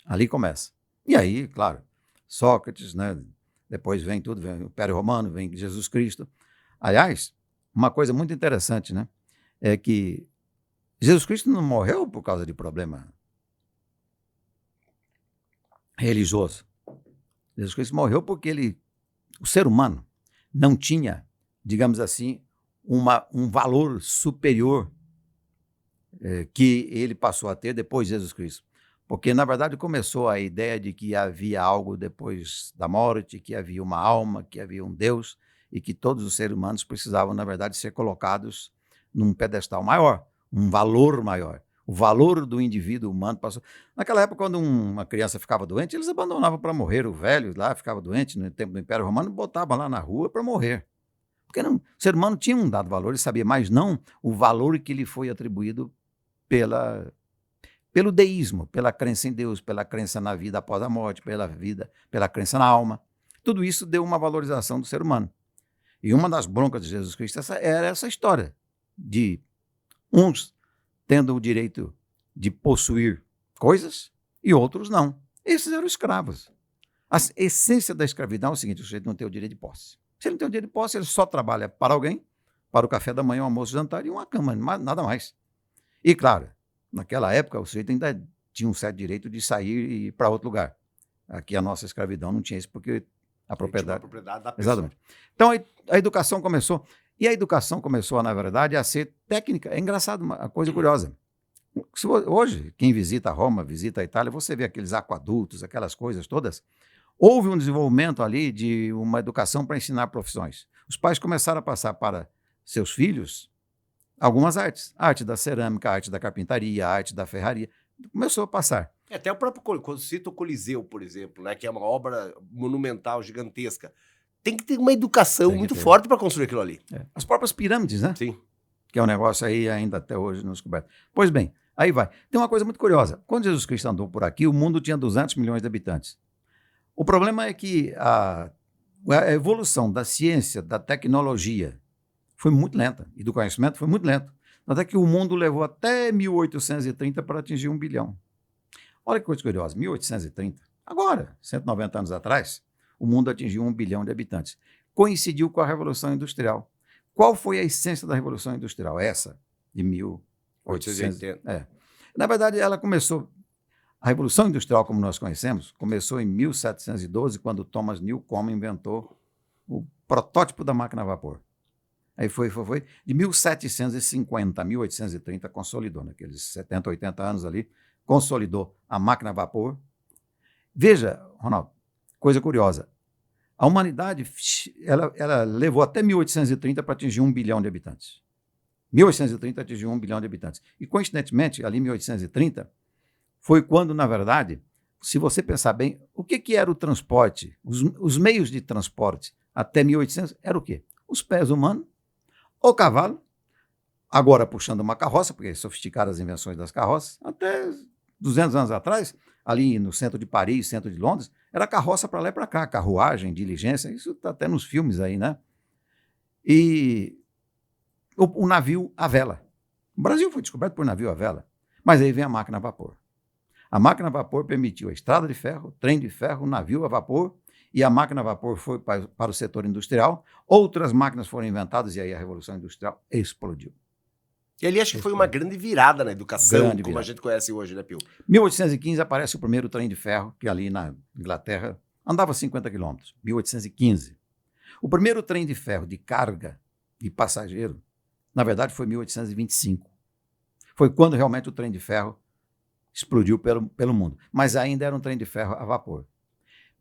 Ali começa. E aí, claro, Sócrates, né? Depois vem tudo, vem o Império Romano, vem Jesus Cristo. Aliás, uma coisa muito interessante, né? É que Jesus Cristo não morreu por causa de problema religioso. Jesus Cristo morreu porque o ser humano não tinha, digamos assim, um valor superior que ele passou a ter depois de Jesus Cristo. Porque, na verdade, começou a ideia de que havia algo depois da morte, que havia uma alma, que havia um Deus, e que todos os seres humanos precisavam, na verdade, ser colocados num pedestal maior, um valor maior. O valor do indivíduo humano passou. Naquela época, quando uma criança ficava doente, eles abandonavam para morrer. O velho lá ficava doente, no tempo do Império Romano, botavam lá na rua para morrer. Porque o ser humano tinha um dado valor, ele sabia, mas não o valor que lhe foi atribuído pelo deísmo, pela crença em Deus, pela crença na vida após a morte, pela crença na alma. Tudo isso deu uma valorização do ser humano. E uma das broncas de Jesus Cristo era essa história de uns tendo o direito de possuir coisas e outros não. Esses eram escravos. A essência da escravidão é o seguinte, o sujeito não tem o direito de posse. Se ele não tem o direito de posse, ele só trabalha para alguém, para o café da manhã, o almoço, o jantar e uma cama, nada mais. E, claro, naquela época, o sujeito ainda tinha um certo direito de sair e ir para outro lugar. Aqui a nossa escravidão não tinha isso, porque a propriedade da pessoa. Exatamente. Então, a educação começou. E a educação começou, na verdade, a ser técnica. É engraçado, uma coisa curiosa. Hoje, quem visita Roma, visita a Itália, você vê aqueles aquadutos, aquelas coisas todas. Houve um desenvolvimento ali de uma educação para ensinar profissões. Os pais começaram a passar para seus filhos algumas artes. A arte da cerâmica, a arte da carpintaria, a arte da ferraria. Começou a passar. Até o próprio, quando cita o Coliseu, por exemplo, né, que é uma obra monumental, gigantesca, tem que ter uma educação Tem que muito ter. forte para construir aquilo ali. As próprias pirâmides, né? Sim. Que é um negócio aí ainda até hoje não descoberto. Pois bem, aí vai. Tem uma coisa muito curiosa. Quando Jesus Cristo andou por aqui, o mundo tinha 200 milhões de habitantes. O problema é que a evolução da ciência, da tecnologia, foi muito lenta, e do conhecimento foi muito lento. Até que o mundo levou até 1830 para atingir 1 bilhão. Olha que coisa curiosa, 1830, agora, 190 anos atrás, o mundo atingiu 1 bilhão de habitantes. Coincidiu com a Revolução Industrial. Qual foi a essência da Revolução Industrial? Essa, de 1880. Na verdade, ela começou... A Revolução Industrial, como nós conhecemos, começou em 1712, quando Thomas Newcomen inventou o protótipo da máquina a vapor. Aí foi. De 1750 a 1830, consolidou, naqueles 70, 80 anos ali, consolidou a máquina a vapor. Veja, Ronaldo, coisa curiosa. A humanidade ela levou até 1830 para atingir 1 bilhão de habitantes. 1830 atingiu 1 bilhão de habitantes. E, coincidentemente, ali em 1830, foi quando, na verdade, se você pensar bem, o que era o transporte? Os meios de transporte até 1800 era o quê? Os pés humanos, o cavalo, agora puxando uma carroça, porque sofisticaram as invenções das carroças, até 200 anos atrás, ali no centro de Paris, centro de Londres, era carroça para lá e para cá, carruagem, diligência, isso está até nos filmes aí, né? E o navio à vela. O Brasil foi descoberto por navio à vela, mas aí vem a máquina a vapor. A máquina a vapor permitiu a estrada de ferro, trem de ferro, navio a vapor, e a máquina a vapor foi para o setor industrial, outras máquinas foram inventadas e aí a Revolução Industrial explodiu. E ali acho que foi uma grande virada na educação, Grande como virada. a gente conhece hoje, né, Pio? 1815 aparece o primeiro trem de ferro, que ali na Inglaterra andava 50 quilômetros. 1815. O primeiro trem de ferro de carga de passageiro, na verdade, foi 1825. Foi quando realmente o trem de ferro explodiu pelo mundo. Mas ainda era um trem de ferro a vapor.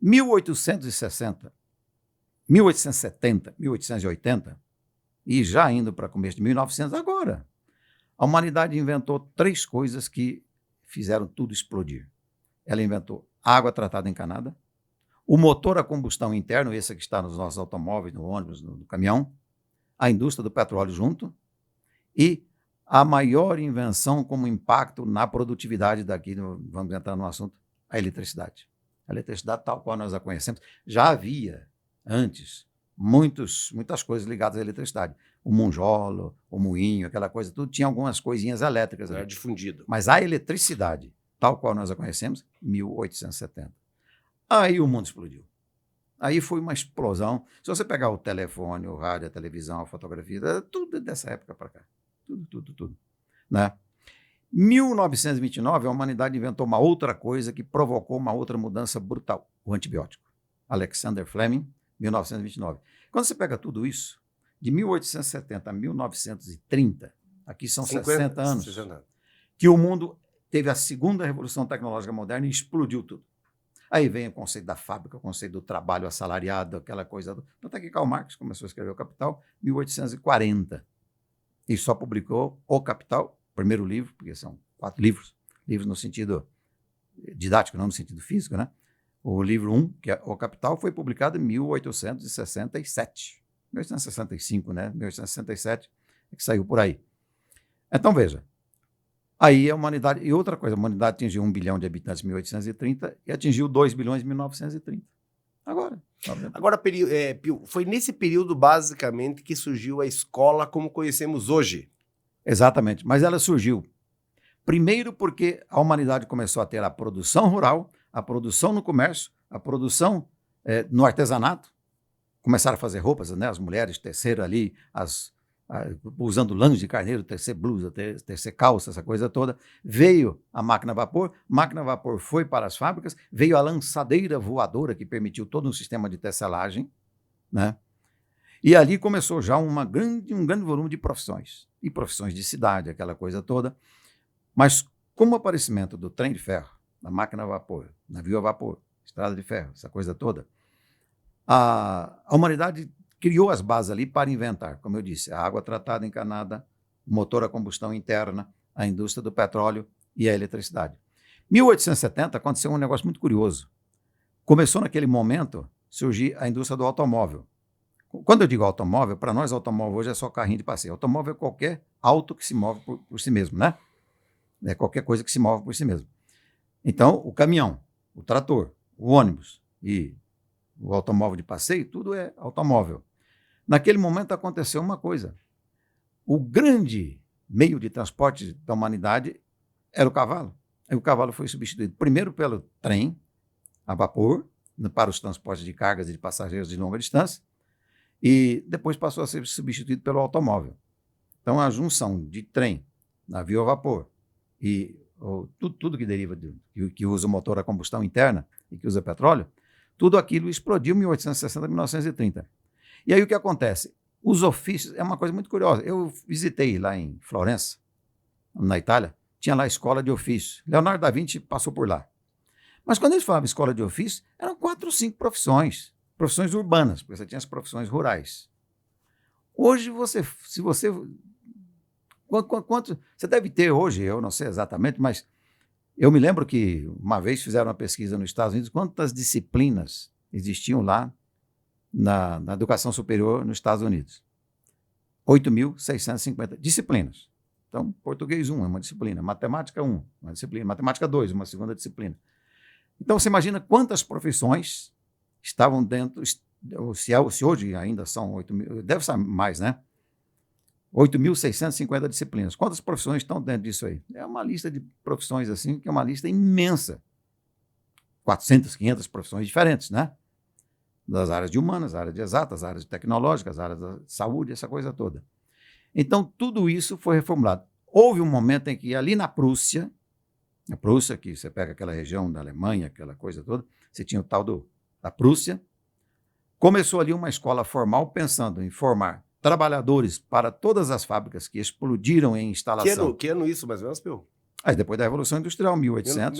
1860, 1870, 1880, e já indo para começo de 1900, agora, a humanidade inventou 3 coisas que fizeram tudo explodir. Ela inventou água tratada encanada, o motor a combustão interno, esse que está nos nossos automóveis, no ônibus, no caminhão, a indústria do petróleo junto, e a maior invenção como impacto na produtividade daqui, vamos entrar no assunto, a eletricidade. A eletricidade tal qual nós a conhecemos, já havia antes muitas coisas ligadas à eletricidade. O monjolo, o moinho, aquela coisa, tudo tinha algumas coisinhas elétricas. Era difundido. Mas a eletricidade, tal qual nós a conhecemos, 1870. Aí o mundo explodiu. Aí foi uma explosão. Se você pegar o telefone, o rádio, a televisão, a fotografia, tudo dessa época para cá. Tudo. Né? 1929, a humanidade inventou uma outra coisa que provocou uma outra mudança brutal, o antibiótico. Alexander Fleming, 1929. Quando você pega tudo isso, de 1870 a 1930, aqui são 60 anos, que o mundo teve a segunda revolução tecnológica moderna e explodiu tudo. Aí vem o conceito da fábrica, o conceito do trabalho assalariado, aquela coisa. Até que Karl Marx começou a escrever o Capital em 1840. E só publicou o Capital, primeiro livro, porque são 4 livros no sentido didático, não no sentido físico, né? O livro 1, que é o Capital, foi publicado em 1867. 1865, né? 1867 é que saiu por aí. Então, veja. Aí a humanidade... E outra coisa, a humanidade atingiu 1 bilhão de habitantes em 1830 e atingiu 2 bilhões em 1930. Agora, Pio, foi nesse período, basicamente, que surgiu a escola como conhecemos hoje. Exatamente, mas ela surgiu primeiro porque a humanidade começou a ter a produção rural, a produção no comércio, a produção no artesanato. Começaram a fazer roupas, né? As mulheres teceram ali, usando lãs de carneiro, tecer blusa, tecer calça, essa coisa toda. Veio a máquina a vapor foi para as fábricas, veio a lançadeira voadora que permitiu todo um sistema de tecelagem, né? E ali começou já um grande volume de profissões, e profissões de cidade, aquela coisa toda. Mas com o aparecimento do trem de ferro, da máquina a vapor, navio a vapor, estrada de ferro, essa coisa toda, a humanidade criou as bases ali para inventar, como eu disse, a água tratada encanada, o motor a combustão interna, a indústria do petróleo e a eletricidade. 1870 aconteceu um negócio muito curioso. Começou naquele momento surgir a indústria do automóvel. Quando eu digo automóvel, para nós automóvel hoje é só carrinho de passeio. Automóvel é qualquer auto que se move por si mesmo, né? É qualquer coisa que se move por si mesmo. Então, o caminhão, o trator, o ônibus e o automóvel de passeio, tudo é automóvel. Naquele momento aconteceu uma coisa. O grande meio de transporte da humanidade era o cavalo. Aí o cavalo foi substituído primeiro pelo trem a vapor, para os transportes de cargas e de passageiros de longa distância, e depois passou a ser substituído pelo automóvel. Então, a junção de trem, navio a vapor e tudo que deriva que usa o motor a combustão interna e que usa petróleo, tudo aquilo explodiu em 1860 a 1930. E aí o que acontece? Os ofícios, é uma coisa muito curiosa. Eu visitei lá em Florença, na Itália, tinha lá a escola de ofício. Leonardo da Vinci passou por lá. Mas quando eles falavam escola de ofício, eram 4 ou 5 profissões urbanas, porque você tinha as profissões rurais. Hoje, se você... Quanto você deve ter hoje, eu não sei exatamente, mas eu me lembro que uma vez fizeram uma pesquisa nos Estados Unidos, quantas disciplinas existiam lá na educação superior nos Estados Unidos. 8.650 disciplinas. Então, português 1 é uma disciplina, matemática 1, uma disciplina, matemática 2, uma segunda disciplina. Então, você imagina quantas profissões estavam dentro, se hoje ainda são 8.000, deve ser mais, né? 8.650 disciplinas. Quantas profissões estão dentro disso aí? É uma lista de profissões assim, que é uma lista imensa. 400, 500 profissões diferentes, né? Das áreas de humanas, áreas de exatas, áreas tecnológicas, áreas da saúde, essa coisa toda. Então, tudo isso foi reformulado. Houve um momento em que ali na Prússia, que você pega aquela região da Alemanha, aquela coisa toda, você tinha o tal da Prússia, começou ali uma escola formal pensando em formar trabalhadores para todas as fábricas que explodiram em instalação. Que ano isso, mais ou menos, Pio? Aí depois da Revolução Industrial, 1800.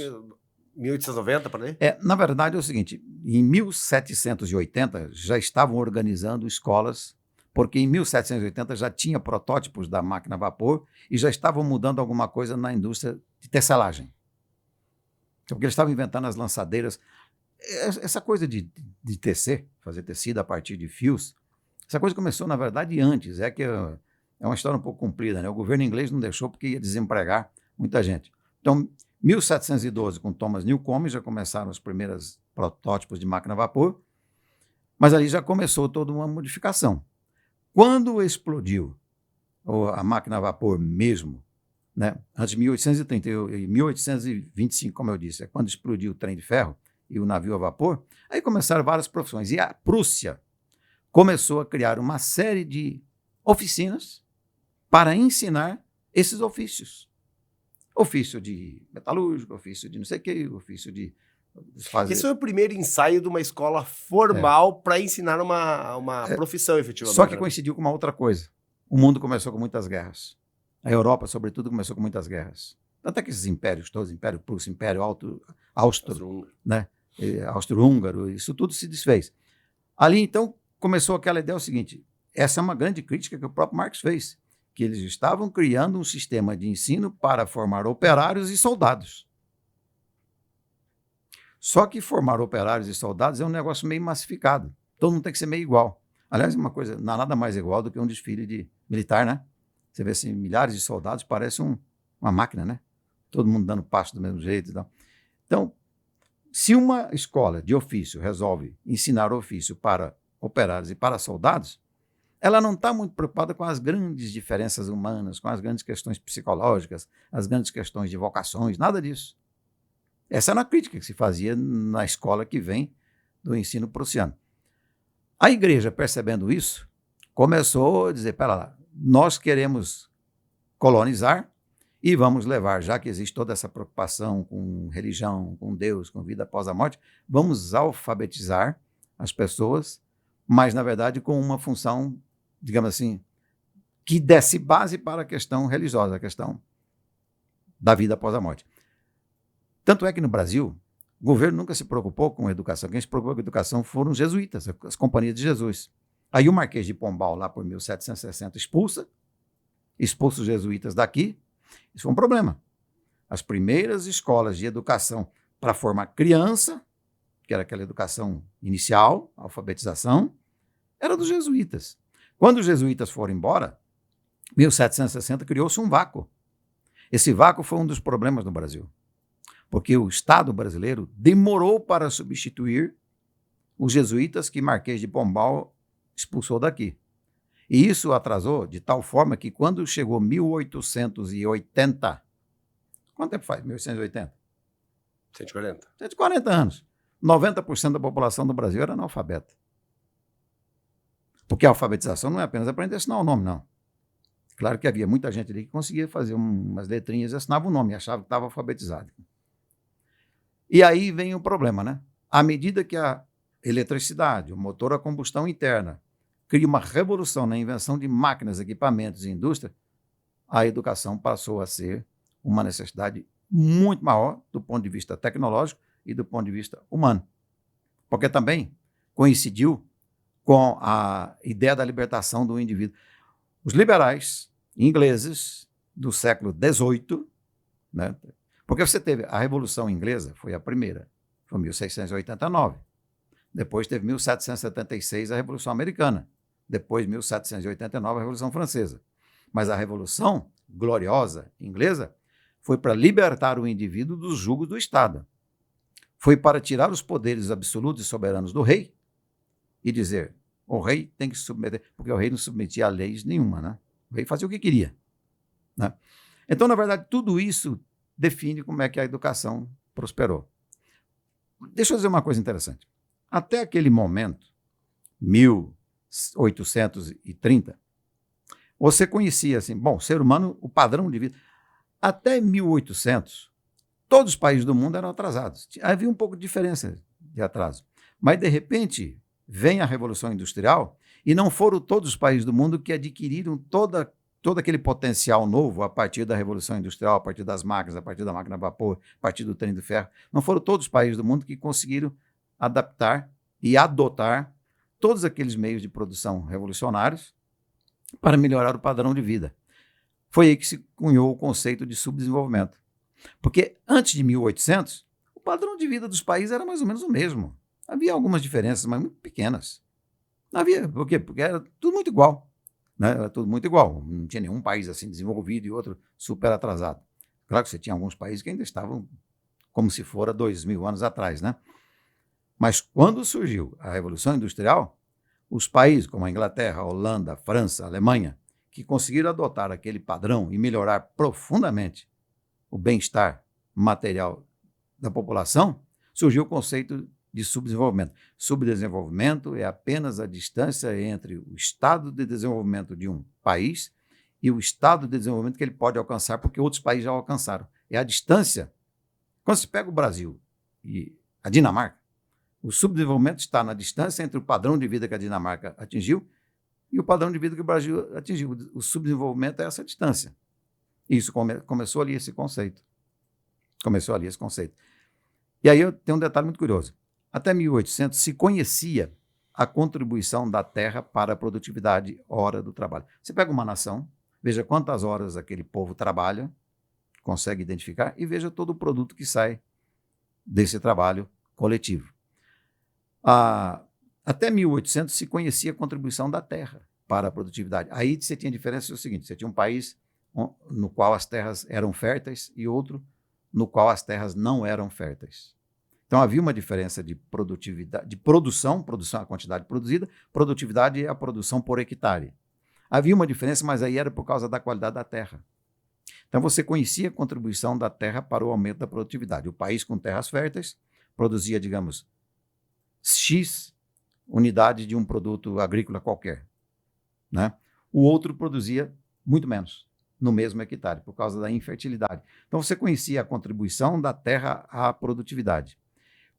1890, para aí? Na verdade é o seguinte, em 1780 já estavam organizando escolas, porque em 1780 já tinha protótipos da máquina a vapor e já estavam mudando alguma coisa na indústria de tecelagem. Porque eles estavam inventando as lançadeiras. Essa coisa de tecer, fazer tecido a partir de fios, essa coisa começou, na verdade, antes. É uma história um pouco comprida, né? O governo inglês não deixou porque ia desempregar muita gente. Então, 1712, com Thomas Newcomen, já começaram os primeiros protótipos de máquina a vapor, mas ali já começou toda uma modificação. Quando explodiu a máquina a vapor mesmo, né? Antes de 1830 e 1825, como eu disse, é quando explodiu o trem de ferro e o navio a vapor, aí começaram várias profissões. E a Prússia começou a criar uma série de oficinas para ensinar esses ofícios. Ofício de metalúrgico, ofício de não sei o quê, ofício de fazer... Esse foi o primeiro ensaio de uma escola formal para ensinar uma profissão, efetivamente. Só que coincidiu com uma outra coisa. O mundo começou com muitas guerras. A Europa, sobretudo, começou com muitas guerras. Tanto é que esses impérios todos, Império Prússio, Império Austro-Húngaro, né? Austro-Húngaro, isso tudo se desfez. Ali, então, começou aquela ideia, o seguinte, essa é uma grande crítica que o próprio Marx fez, que eles estavam criando um sistema de ensino para formar operários e soldados. Só que formar operários e soldados é um negócio meio massificado. Todo mundo tem que ser meio igual. Aliás, uma coisa, não há nada mais igual do que um desfile de militar, né? Você vê assim, milhares de soldados, parece uma máquina, né? Todo mundo dando passo do mesmo jeito e tal. Então, se uma escola de ofício resolve ensinar ofício para operários e para soldados, ela não está muito preocupada com as grandes diferenças humanas, com as grandes questões psicológicas, as grandes questões de vocações, nada disso. Essa era a crítica que se fazia na escola que vem do ensino prussiano. A igreja, percebendo isso, começou a dizer, pera lá, nós queremos colonizar e vamos levar, já que existe toda essa preocupação com religião, com Deus, com vida após a morte, vamos alfabetizar as pessoas, mas, na verdade, com uma função, digamos assim, que desse base para a questão religiosa, a questão da vida após a morte. Tanto é que no Brasil, o governo nunca se preocupou com a educação. Quem se preocupou com a educação foram os jesuítas, as companhias de Jesus. Aí o Marquês de Pombal, lá por 1760, expulsa os jesuítas daqui. Isso foi um problema, as primeiras escolas de educação para formar criança, que era aquela educação inicial, alfabetização, era dos jesuítas. Quando os jesuítas foram embora, 1760 criou-se um vácuo. Esse vácuo foi um dos problemas no Brasil, porque o Estado brasileiro demorou para substituir os jesuítas que Marquês de Pombal expulsou daqui. E isso atrasou de tal forma que quando chegou 1880, quanto tempo faz 1880? 140. 140 anos. 90% da população do Brasil era analfabeta. Porque a alfabetização não é apenas aprender a assinar o nome, não. Claro que havia muita gente ali que conseguia fazer umas letrinhas e assinava o nome e achava que estava alfabetizado. E aí vem o problema, né? À medida que a eletricidade, o motor a combustão interna, cria uma revolução na invenção de máquinas, equipamentos e indústria, a educação passou a ser uma necessidade muito maior do ponto de vista tecnológico e do ponto de vista humano. Porque também coincidiu com a ideia da libertação do indivíduo. Os liberais ingleses do século XVIII, né? Porque você teve a Revolução Inglesa, foi a primeira, foi 1689. Depois teve 1776 a Revolução Americana. Depois 1789 a Revolução Francesa. Mas a Revolução gloriosa inglesa foi para libertar o indivíduo dos jugos do Estado. Foi para tirar os poderes absolutos e soberanos do rei e dizer, o rei tem que se submeter, porque o rei não submetia a leis nenhuma, né? O rei fazia o que queria, né? Então, na verdade, tudo isso define como é que a educação prosperou. Deixa eu dizer uma coisa interessante. Até aquele momento, 1830, você conhecia assim, bom, o ser humano, o padrão de vida. Até 1800, todos os países do mundo eram atrasados. Havia um pouco de diferença de atraso. Mas, de repente, vem a Revolução Industrial e não foram todos os países do mundo que adquiriram todo aquele potencial novo a partir da Revolução Industrial, a partir das máquinas, a partir da máquina a vapor, a partir do trem de ferro. Não foram todos os países do mundo que conseguiram adaptar e adotar todos aqueles meios de produção revolucionários para melhorar o padrão de vida. Foi aí que se cunhou o conceito de subdesenvolvimento. Porque antes de 1800, o padrão de vida dos países era mais ou menos o mesmo. Havia algumas diferenças, mas muito pequenas. Não havia, por quê? Porque era tudo muito igual, né? Era tudo muito igual. Não tinha nenhum país assim desenvolvido e outro super atrasado. Claro que você tinha alguns países que ainda estavam como se fora 2000 anos atrás, né? Mas quando surgiu a Revolução Industrial, os países como a Inglaterra, a Holanda, a França, a Alemanha, que conseguiram adotar aquele padrão e melhorar profundamente o bem-estar material da população, surgiu o conceito de subdesenvolvimento. Subdesenvolvimento é apenas a distância entre o estado de desenvolvimento de um país e o estado de desenvolvimento que ele pode alcançar, porque outros países já alcançaram. É a distância. Quando se pega o Brasil e a Dinamarca, o subdesenvolvimento está na distância entre o padrão de vida que a Dinamarca atingiu e o padrão de vida que o Brasil atingiu. O subdesenvolvimento é essa distância. Isso começou ali esse conceito. Começou ali esse conceito. E aí eu tenho um detalhe muito curioso. Até 1800 se conhecia a contribuição da terra para a produtividade, hora do trabalho. Você pega uma nação, veja quantas horas aquele povo trabalha, consegue identificar, e veja todo o produto que sai desse trabalho coletivo. Até 1800 se conhecia a contribuição da terra para a produtividade. Aí você tinha a diferença do seguinte, você tinha um país no qual as terras eram férteis e outro no qual as terras não eram férteis. Então havia uma diferença de produtividade, de produção é a quantidade produzida, produtividade é a produção por hectare. Havia uma diferença, mas aí era por causa da qualidade da terra. Então você conhecia a contribuição da terra para o aumento da produtividade. O país com terras férteis produzia, digamos, X unidade de um produto agrícola qualquer, né? O outro produzia muito menos no mesmo hectare, por causa da infertilidade. Então você conhecia a contribuição da terra à produtividade.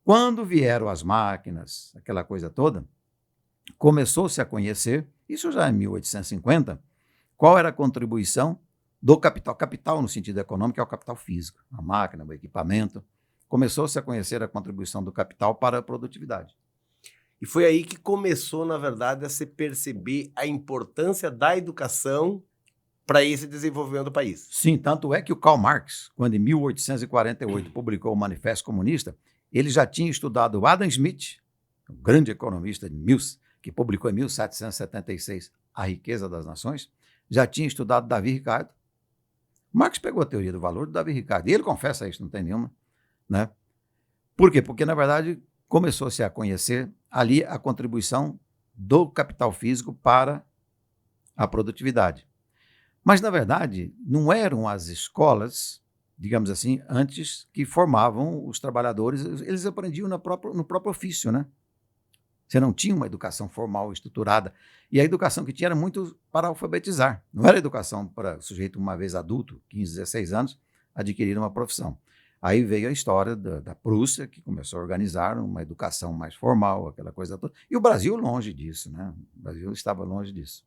Quando vieram as máquinas, aquela coisa toda, começou-se a conhecer, isso já em 1850, qual era a contribuição do capital. Capital, no sentido econômico, é o capital físico, a máquina, o equipamento. Começou-se a conhecer a contribuição do capital para a produtividade. E foi aí que começou, na verdade, a se perceber a importância da educação para esse desenvolvimento do país. Sim, tanto é que o Karl Marx, quando em 1848 publicou o Manifesto Comunista, ele já tinha estudado o Adam Smith, o grande economista que publicou em 1776 A Riqueza das Nações, já tinha estudado Davi Ricardo. Marx pegou a teoria do valor do Davi Ricardo, e ele confessa isso, não tem nenhuma, né? Por quê? Porque, na verdade, começou-se a conhecer ali a contribuição do capital físico para a produtividade. Mas, na verdade, não eram as escolas, digamos assim, antes que formavam os trabalhadores, eles aprendiam no próprio ofício, né? Você não tinha uma educação formal, estruturada. E a educação que tinha era muito para alfabetizar. Não era educação para o sujeito, uma vez adulto, 15, 16 anos, adquirir uma profissão. Aí veio a história da Prússia, que começou a organizar uma educação mais formal, aquela coisa toda. E o Brasil longe disso, né? O Brasil estava longe disso.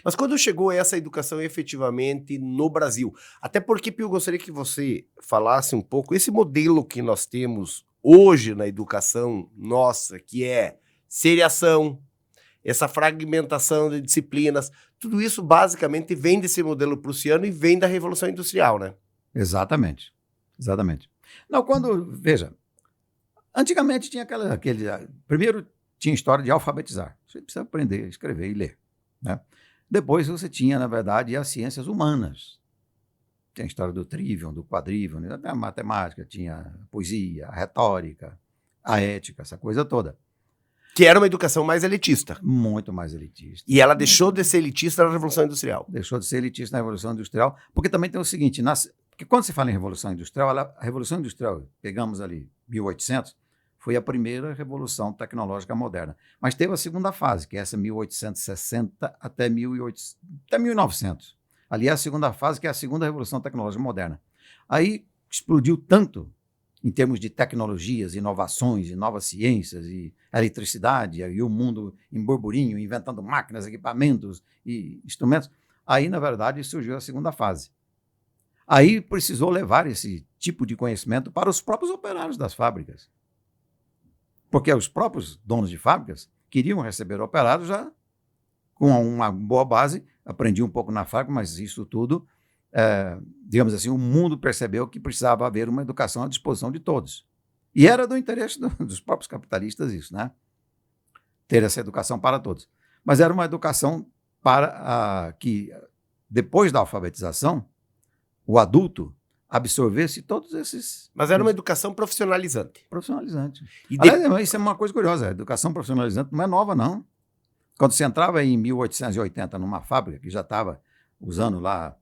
Mas quando chegou essa educação efetivamente no Brasil? Até porque, Pio, eu gostaria que você falasse um pouco, esse modelo que nós temos hoje na educação nossa, que é seriação, essa fragmentação de disciplinas, tudo isso basicamente vem desse modelo prussiano e vem da Revolução Industrial, né? Exatamente. Exatamente. Não, veja, antigamente tinha primeiro tinha história de alfabetizar. Você precisa aprender a escrever e ler, né? Depois você tinha, na verdade, as ciências humanas. Tem a história do trivium, do quadrivium, né? A matemática, tinha a poesia, a retórica, a ética, essa coisa toda. Que era uma educação mais elitista. Muito mais elitista. E ela deixou de ser elitista na Revolução Industrial. Deixou de ser elitista na Revolução Industrial, porque também tem o seguinte, porque quando se fala em Revolução Industrial, a Revolução Industrial, pegamos ali 1800, foi a primeira revolução tecnológica moderna. Mas teve a segunda fase, que é essa 1860 até 1900. Ali é a segunda fase, que é a segunda revolução tecnológica moderna. Aí explodiu tanto em termos de tecnologias, inovações e novas ciências, e a eletricidade, e o mundo em burburinho, inventando máquinas, equipamentos e instrumentos. Aí, na verdade, surgiu a segunda fase. Aí precisou levar esse tipo de conhecimento para os próprios operários das fábricas. Porque os próprios donos de fábricas queriam receber operários já com uma boa base, aprendi um pouco na fábrica, mas isso tudo, digamos assim, o mundo percebeu que precisava haver uma educação à disposição de todos. E era do interesse dos próprios capitalistas isso, né? Ter essa educação para todos. Mas era uma educação para que, depois da alfabetização, o adulto absorvesse todos esses... Mas era uma educação profissionalizante. Profissionalizante. Aliás, isso é uma coisa curiosa, a educação profissionalizante não é nova, não. Quando você entrava em 1880 numa fábrica que já estava usando lá,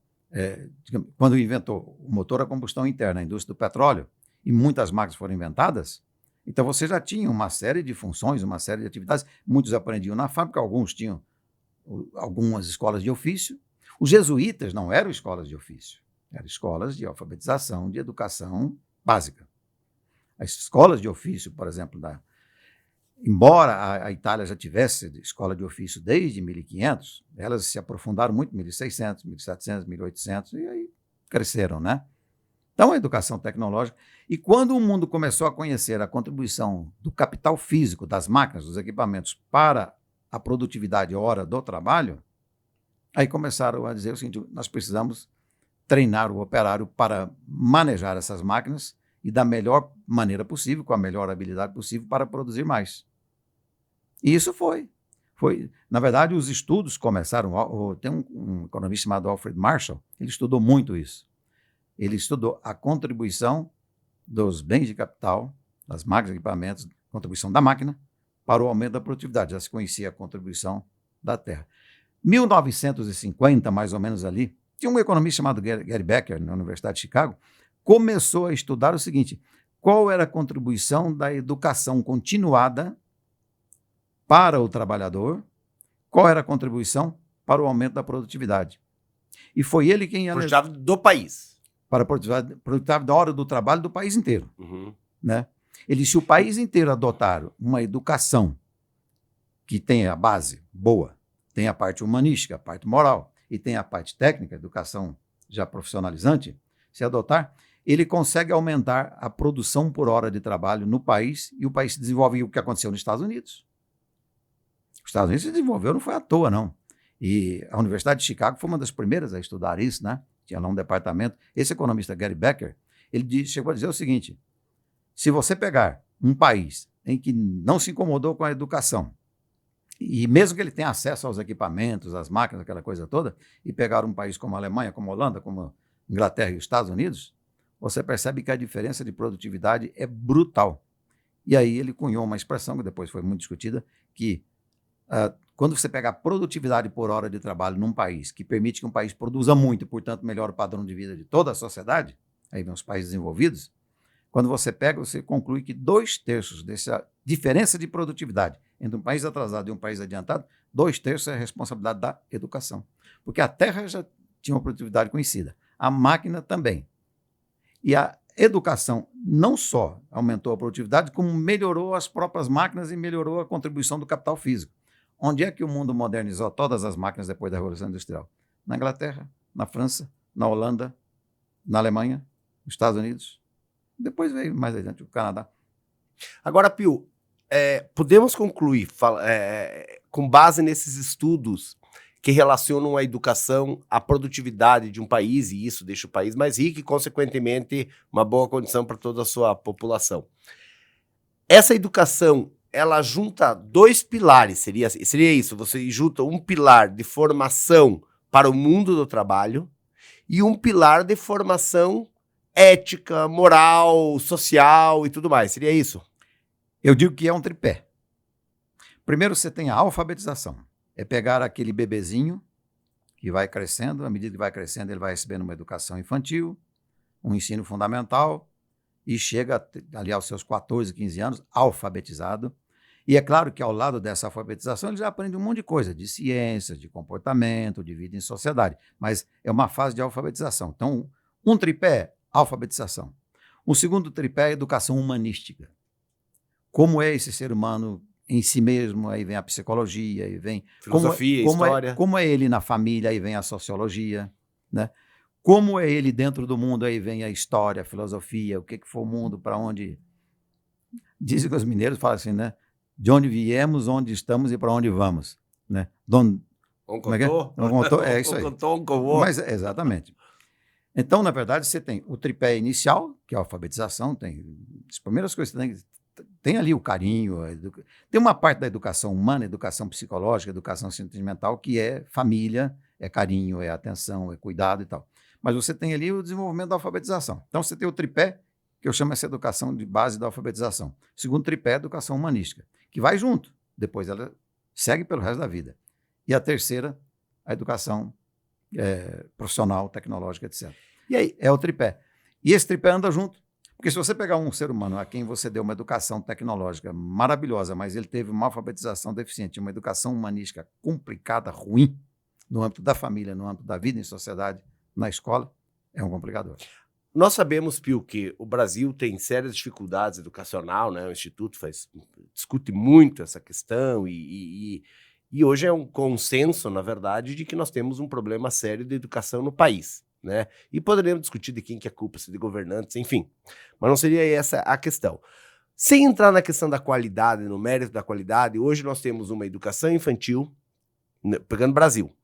quando inventou o motor a combustão interna, a indústria do petróleo, e muitas máquinas foram inventadas, então você já tinha uma série de funções, uma série de atividades. Muitos aprendiam na fábrica, alguns tinham algumas escolas de ofício. Os jesuítas não eram escolas de ofício. Eram escolas de alfabetização, de educação básica. As escolas de ofício, por exemplo, embora a Itália já tivesse escola de ofício desde 1500, elas se aprofundaram muito em 1600, 1700, 1800, e aí cresceram, né? Então, a educação tecnológica. E quando o mundo começou a conhecer a contribuição do capital físico, das máquinas, dos equipamentos para a produtividade hora do trabalho, aí começaram a dizer o seguinte: nós precisamos treinar o operário para manejar essas máquinas e da melhor maneira possível, com a melhor habilidade possível, para produzir mais. E isso foi. Na verdade, os estudos começaram... Tem um economista chamado Alfred Marshall, ele estudou muito isso. Ele estudou a contribuição dos bens de capital, das máquinas e equipamentos, contribuição da máquina, para o aumento da produtividade. Já se conhecia a contribuição da terra. 1950, mais ou menos ali, tinha um economista chamado Gary Becker, na Universidade de Chicago, começou a estudar o seguinte: qual era a contribuição da educação continuada para o trabalhador, qual era a contribuição para o aumento da produtividade. E foi ele quem... Produtividade do país. Para a produtividade da hora do trabalho do país inteiro. Uhum. Né? Se o país inteiro adotar uma educação que tenha a base boa, tem a parte humanística, a parte moral, e tem a parte técnica, educação já profissionalizante, se adotar, ele consegue aumentar a produção por hora de trabalho no país, e o país se desenvolve. O que aconteceu nos Estados Unidos? Os Estados Unidos se desenvolveu, não foi à toa, não. E a Universidade de Chicago foi uma das primeiras a estudar isso, né? Tinha lá um departamento. Esse economista Gary Becker, chegou a dizer o seguinte: se você pegar um país em que não se incomodou com a educação, e mesmo que ele tenha acesso aos equipamentos, às máquinas, aquela coisa toda, e pegar um país como a Alemanha, como a Holanda, como a Inglaterra e os Estados Unidos, você percebe que a diferença de produtividade é brutal. E aí ele cunhou uma expressão que depois foi muito discutida, que quando você pega a produtividade por hora de trabalho num país, que permite que um país produza muito e, portanto, melhora o padrão de vida de toda a sociedade, aí vem os países desenvolvidos, quando você pega, você conclui que 2/3 dessa diferença de produtividade entre um país atrasado e um país adiantado, 2/3 é a responsabilidade da educação. Porque a Terra já tinha uma produtividade conhecida, a máquina também. E a educação não só aumentou a produtividade, como melhorou as próprias máquinas e melhorou a contribuição do capital físico. Onde é que o mundo modernizou todas as máquinas depois da Revolução Industrial? Na Inglaterra, na França, na Holanda, na Alemanha, nos Estados Unidos. Depois veio mais adiante o Canadá. Agora, Pio, podemos concluir, com base nesses estudos que relacionam a educação à produtividade de um país, e isso deixa o país mais rico e, consequentemente, uma boa condição para toda a sua população. Essa educação, ela junta 2 pilares, seria isso, você junta um pilar de formação para o mundo do trabalho e um pilar de formação ética, moral, social e tudo mais, seria isso? Eu digo que é um tripé. Primeiro você tem a alfabetização, é pegar aquele bebezinho que vai crescendo, à medida que vai crescendo ele vai recebendo uma educação infantil, um ensino fundamental e chega ali aos seus 14, 15 anos alfabetizado. E é claro que ao lado dessa alfabetização ele já aprende um monte de coisa, de ciências, de comportamento, de vida em sociedade, mas é uma fase de alfabetização. Então, um tripé, alfabetização. O segundo tripé é educação humanística. Como é esse ser humano em si mesmo, aí vem a psicologia, aí vem filosofia, história. Como é ele na família, aí vem a sociologia, né? Como é ele dentro do mundo, aí vem a história, a filosofia, o que foi o mundo, para onde... Dizem que os mineiros falam assim, né? De onde viemos, onde estamos e para onde vamos, né? Como é que é? É isso aí. Mas, exatamente. Então, na verdade, você tem o tripé inicial, que é a alfabetização, tem as primeiras coisas que tem ali o carinho, tem uma parte da educação humana, educação psicológica, educação sentimental, que é família, é carinho, é atenção, é cuidado e tal. Mas você tem ali o desenvolvimento da alfabetização. Então, você tem o tripé, que eu chamo essa educação de base da alfabetização. O segundo tripé é a educação humanística, que vai junto, depois ela segue pelo resto da vida. E a terceira, a educação profissional, tecnológica, etc. E aí, é o tripé. E esse tripé anda junto. Porque se você pegar um ser humano a quem você deu uma educação tecnológica maravilhosa, mas ele teve uma alfabetização deficiente, uma educação humanística complicada, ruim, no âmbito da família, no âmbito da vida em sociedade, na escola, é um complicador. Nós sabemos, Pio, que o Brasil tem sérias dificuldades educacionais, né? O Instituto discute muito essa questão e hoje é um consenso, na verdade, de que nós temos um problema sério de educação no país, né? E poderíamos discutir de quem que é culpa, se de governantes, enfim. Mas não seria essa a questão. Sem entrar na questão da qualidade, no mérito da qualidade, hoje nós temos uma educação infantil, pegando Brasil,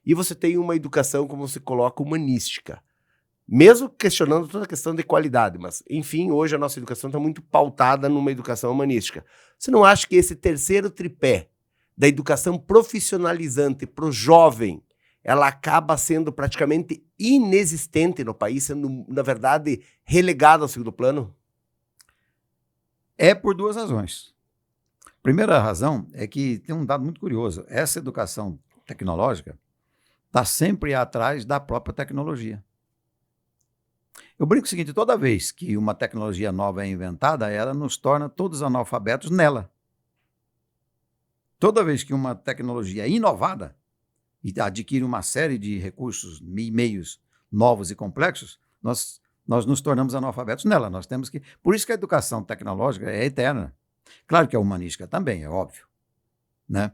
e você tem uma educação, como você coloca, humanística. Mesmo questionando toda a questão de qualidade, mas, enfim, hoje a nossa educação está muito pautada numa educação humanística. Você não acha que esse terceiro tripé da educação profissionalizante para o jovem, ela acaba sendo praticamente inexistente no país, sendo, na verdade, relegada ao segundo plano? É por 2 razões. Primeira razão é que tem um dado muito curioso. Essa educação tecnológica está sempre atrás da própria tecnologia. Eu brinco o seguinte, toda vez que uma tecnologia nova é inventada, ela nos torna todos analfabetos nela. Toda vez que uma tecnologia é inovada e adquire uma série de recursos e meios novos e complexos, nós nos tornamos analfabetos nela. Nós temos que... Por isso que a educação tecnológica é eterna. Claro que a humanística também, é óbvio, né?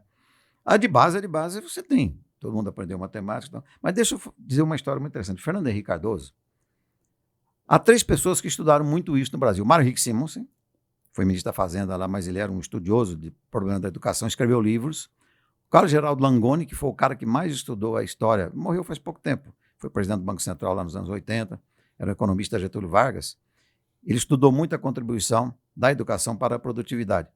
A de base você tem. Todo mundo aprendeu matemática. Então. Mas deixa eu dizer uma história muito interessante. Fernando Henrique Cardoso, há 3 pessoas que estudaram muito isso no Brasil. Mário Henrique Simonsen, foi ministro da Fazenda lá, mas ele era um estudioso de problemas da educação, escreveu livros. Carlos Geraldo Langoni, que foi o cara que mais estudou a história, morreu faz pouco tempo, foi presidente do Banco Central lá nos anos 80, era um economista da Getúlio Vargas. Ele estudou muito a contribuição da educação para a produtividade.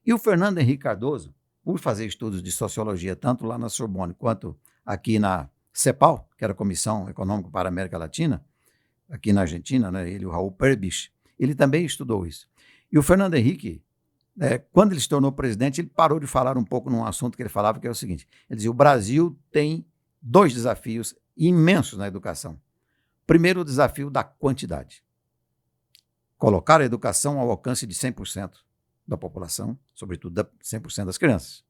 E o Fernando Henrique Cardoso, por fazer estudos de sociologia, tanto lá na Sorbonne quanto aqui na CEPAL, que era a Comissão Econômica para a América Latina, aqui na Argentina, né, ele e o Raul Perbich, ele também estudou isso. E o Fernando Henrique, quando ele se tornou presidente, ele parou de falar um pouco num assunto que ele falava, que é o seguinte, ele dizia, o Brasil tem 2 desafios imensos na educação. Primeiro, o desafio da quantidade. Colocar a educação ao alcance de 100% da população, sobretudo 100% das crianças.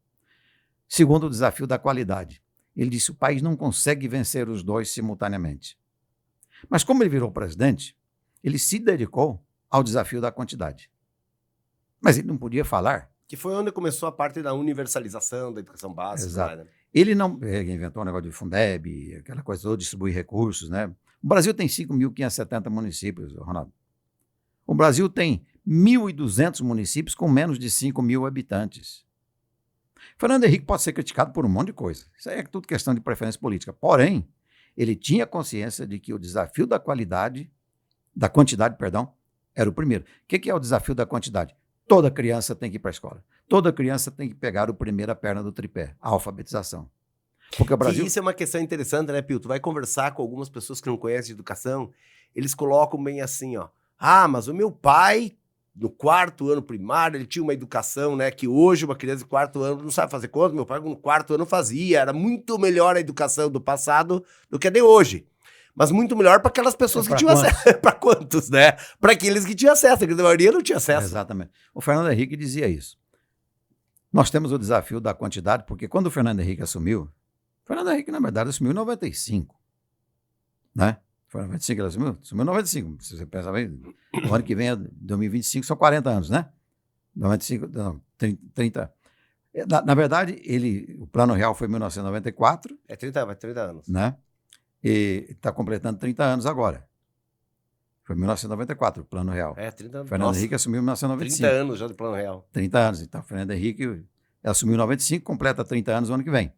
Segundo, o desafio da qualidade. Ele disse que o país não consegue vencer os 2 simultaneamente. Mas como ele virou presidente, ele se dedicou ao desafio da quantidade. Mas ele não podia falar. Que foi onde começou a parte da universalização da educação básica. Exato. Né? Ele não inventou o negócio do Fundeb, aquela coisa toda, distribuir recursos, né? O Brasil tem 5.570 municípios, Ronaldo. O Brasil tem 1.200 municípios com menos de 5.000 habitantes. Fernando Henrique pode ser criticado por um monte de coisa. Isso aí é tudo questão de preferência política. Porém, ele tinha consciência de que o desafio da quantidade, era o primeiro. O que é o desafio da quantidade? Toda criança tem que ir para a escola. Toda criança tem que pegar a primeira perna do tripé, a alfabetização. Porque o Brasil... Isso é uma questão interessante, né, Pio? Tu vai conversar com algumas pessoas que não conhecem de educação, eles colocam bem assim, ó. Ah, mas o meu pai, no 4º ano primário, ele tinha uma educação, né, que hoje uma criança de 4º ano não sabe fazer conta, meu pai no 4º ano fazia, era muito melhor a educação do passado do que a de hoje. Mas muito melhor para aquelas pessoas que tinham acesso. Para quantos, né? Para aqueles que tinham acesso, a maioria não tinha acesso. Exatamente. O Fernando Henrique dizia isso. Nós temos o desafio da quantidade, porque quando o Fernando Henrique assumiu, o Fernando Henrique, na verdade, assumiu em 95. Né? Foi em 95 que ele assumiu? Assumiu em 95. Se você pensar bem, o ano que vem, 2025, são 40 anos, né? 95, não, 30. Na verdade, o Plano Real foi em 1994. Vai 30 anos. Né? E está completando 30 anos agora. Foi em 1994, o Plano Real. 30 anos. Fernando Henrique assumiu em 1995. 30 anos já do Plano Real. 30 anos. Então, Fernando Henrique assumiu em 95, completa 30 anos no ano que vem.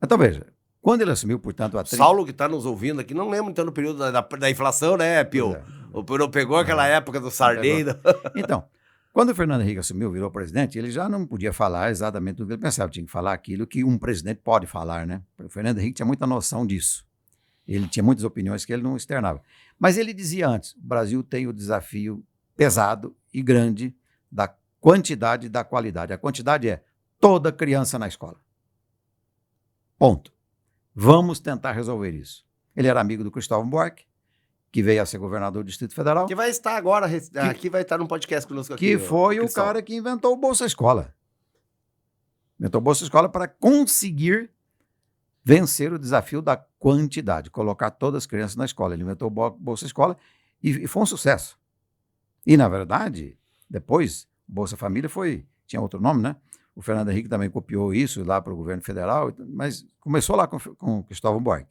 Então, veja, quando ele assumiu, portanto, a 30... Saulo, que está nos ouvindo aqui, não lembra, então, no período da inflação, né, Pio? O Pio pegou aquela época do Sarney. Então, quando o Fernando Henrique assumiu, virou presidente, ele já não podia falar exatamente tudo que ele pensava, tinha que falar aquilo que um presidente pode falar, né? O Fernando Henrique tinha muita noção disso. Ele tinha muitas opiniões que ele não externava. Mas ele dizia antes, o Brasil tem o desafio pesado e grande da quantidade e da qualidade. A quantidade é toda criança na escola. Ponto. Vamos tentar resolver isso. Ele era amigo do Cristóvão Buarque, que veio a ser governador do Distrito Federal. Que vai estar agora, aqui vai estar num podcast conosco aqui. Que foi o cara que inventou o Bolsa Escola. Inventou o Bolsa Escola para conseguir vencer o desafio da quantidade, colocar todas as crianças na escola. Ele inventou o Bolsa Escola e foi um sucesso. E, na verdade, depois, o Bolsa Família tinha outro nome, né? O Fernando Henrique também copiou isso lá para o governo federal, mas começou lá com Cristóvão Buarque.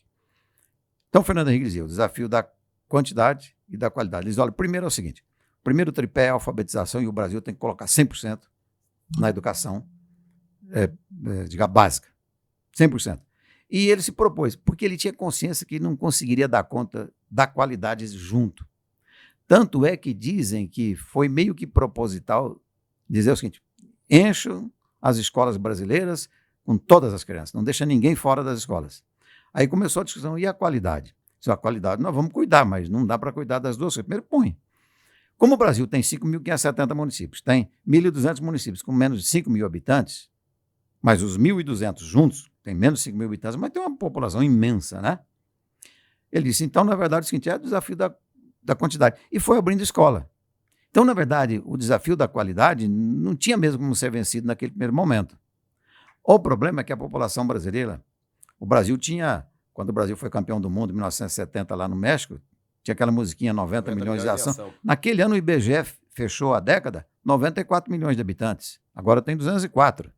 Então, o Fernando Henrique dizia, o desafio da quantidade e da qualidade. Ele diz, olha, primeiro é o seguinte, o primeiro tripé é a alfabetização e o Brasil tem que colocar 100% na educação básica. 100%. E ele se propôs, porque ele tinha consciência que não conseguiria dar conta da qualidade junto. Tanto é que dizem que foi meio que proposital dizer o seguinte, encham as escolas brasileiras com todas as crianças, não deixa ninguém fora das escolas. Aí começou a discussão, e a qualidade? A qualidade nós vamos cuidar, mas não dá para cuidar das duas. Primeiro põe. Como o Brasil tem 5.570 municípios, tem 1.200 municípios com menos de 5.000 habitantes, mas os 1.200 juntos tem menos de 5.000 habitantes, mas tem uma população imensa, né? Ele disse, então, na verdade, o seguinte, é o desafio da quantidade. E foi abrindo escola. Então, na verdade, o desafio da qualidade não tinha mesmo como ser vencido naquele primeiro momento. O problema é que a população brasileira, o Brasil tinha, quando o Brasil foi campeão do mundo em 1970 lá no México, tinha aquela musiquinha 90 milhões de ação. Naquele ano o IBGE fechou a década, 94 milhões de habitantes. Agora tem 204.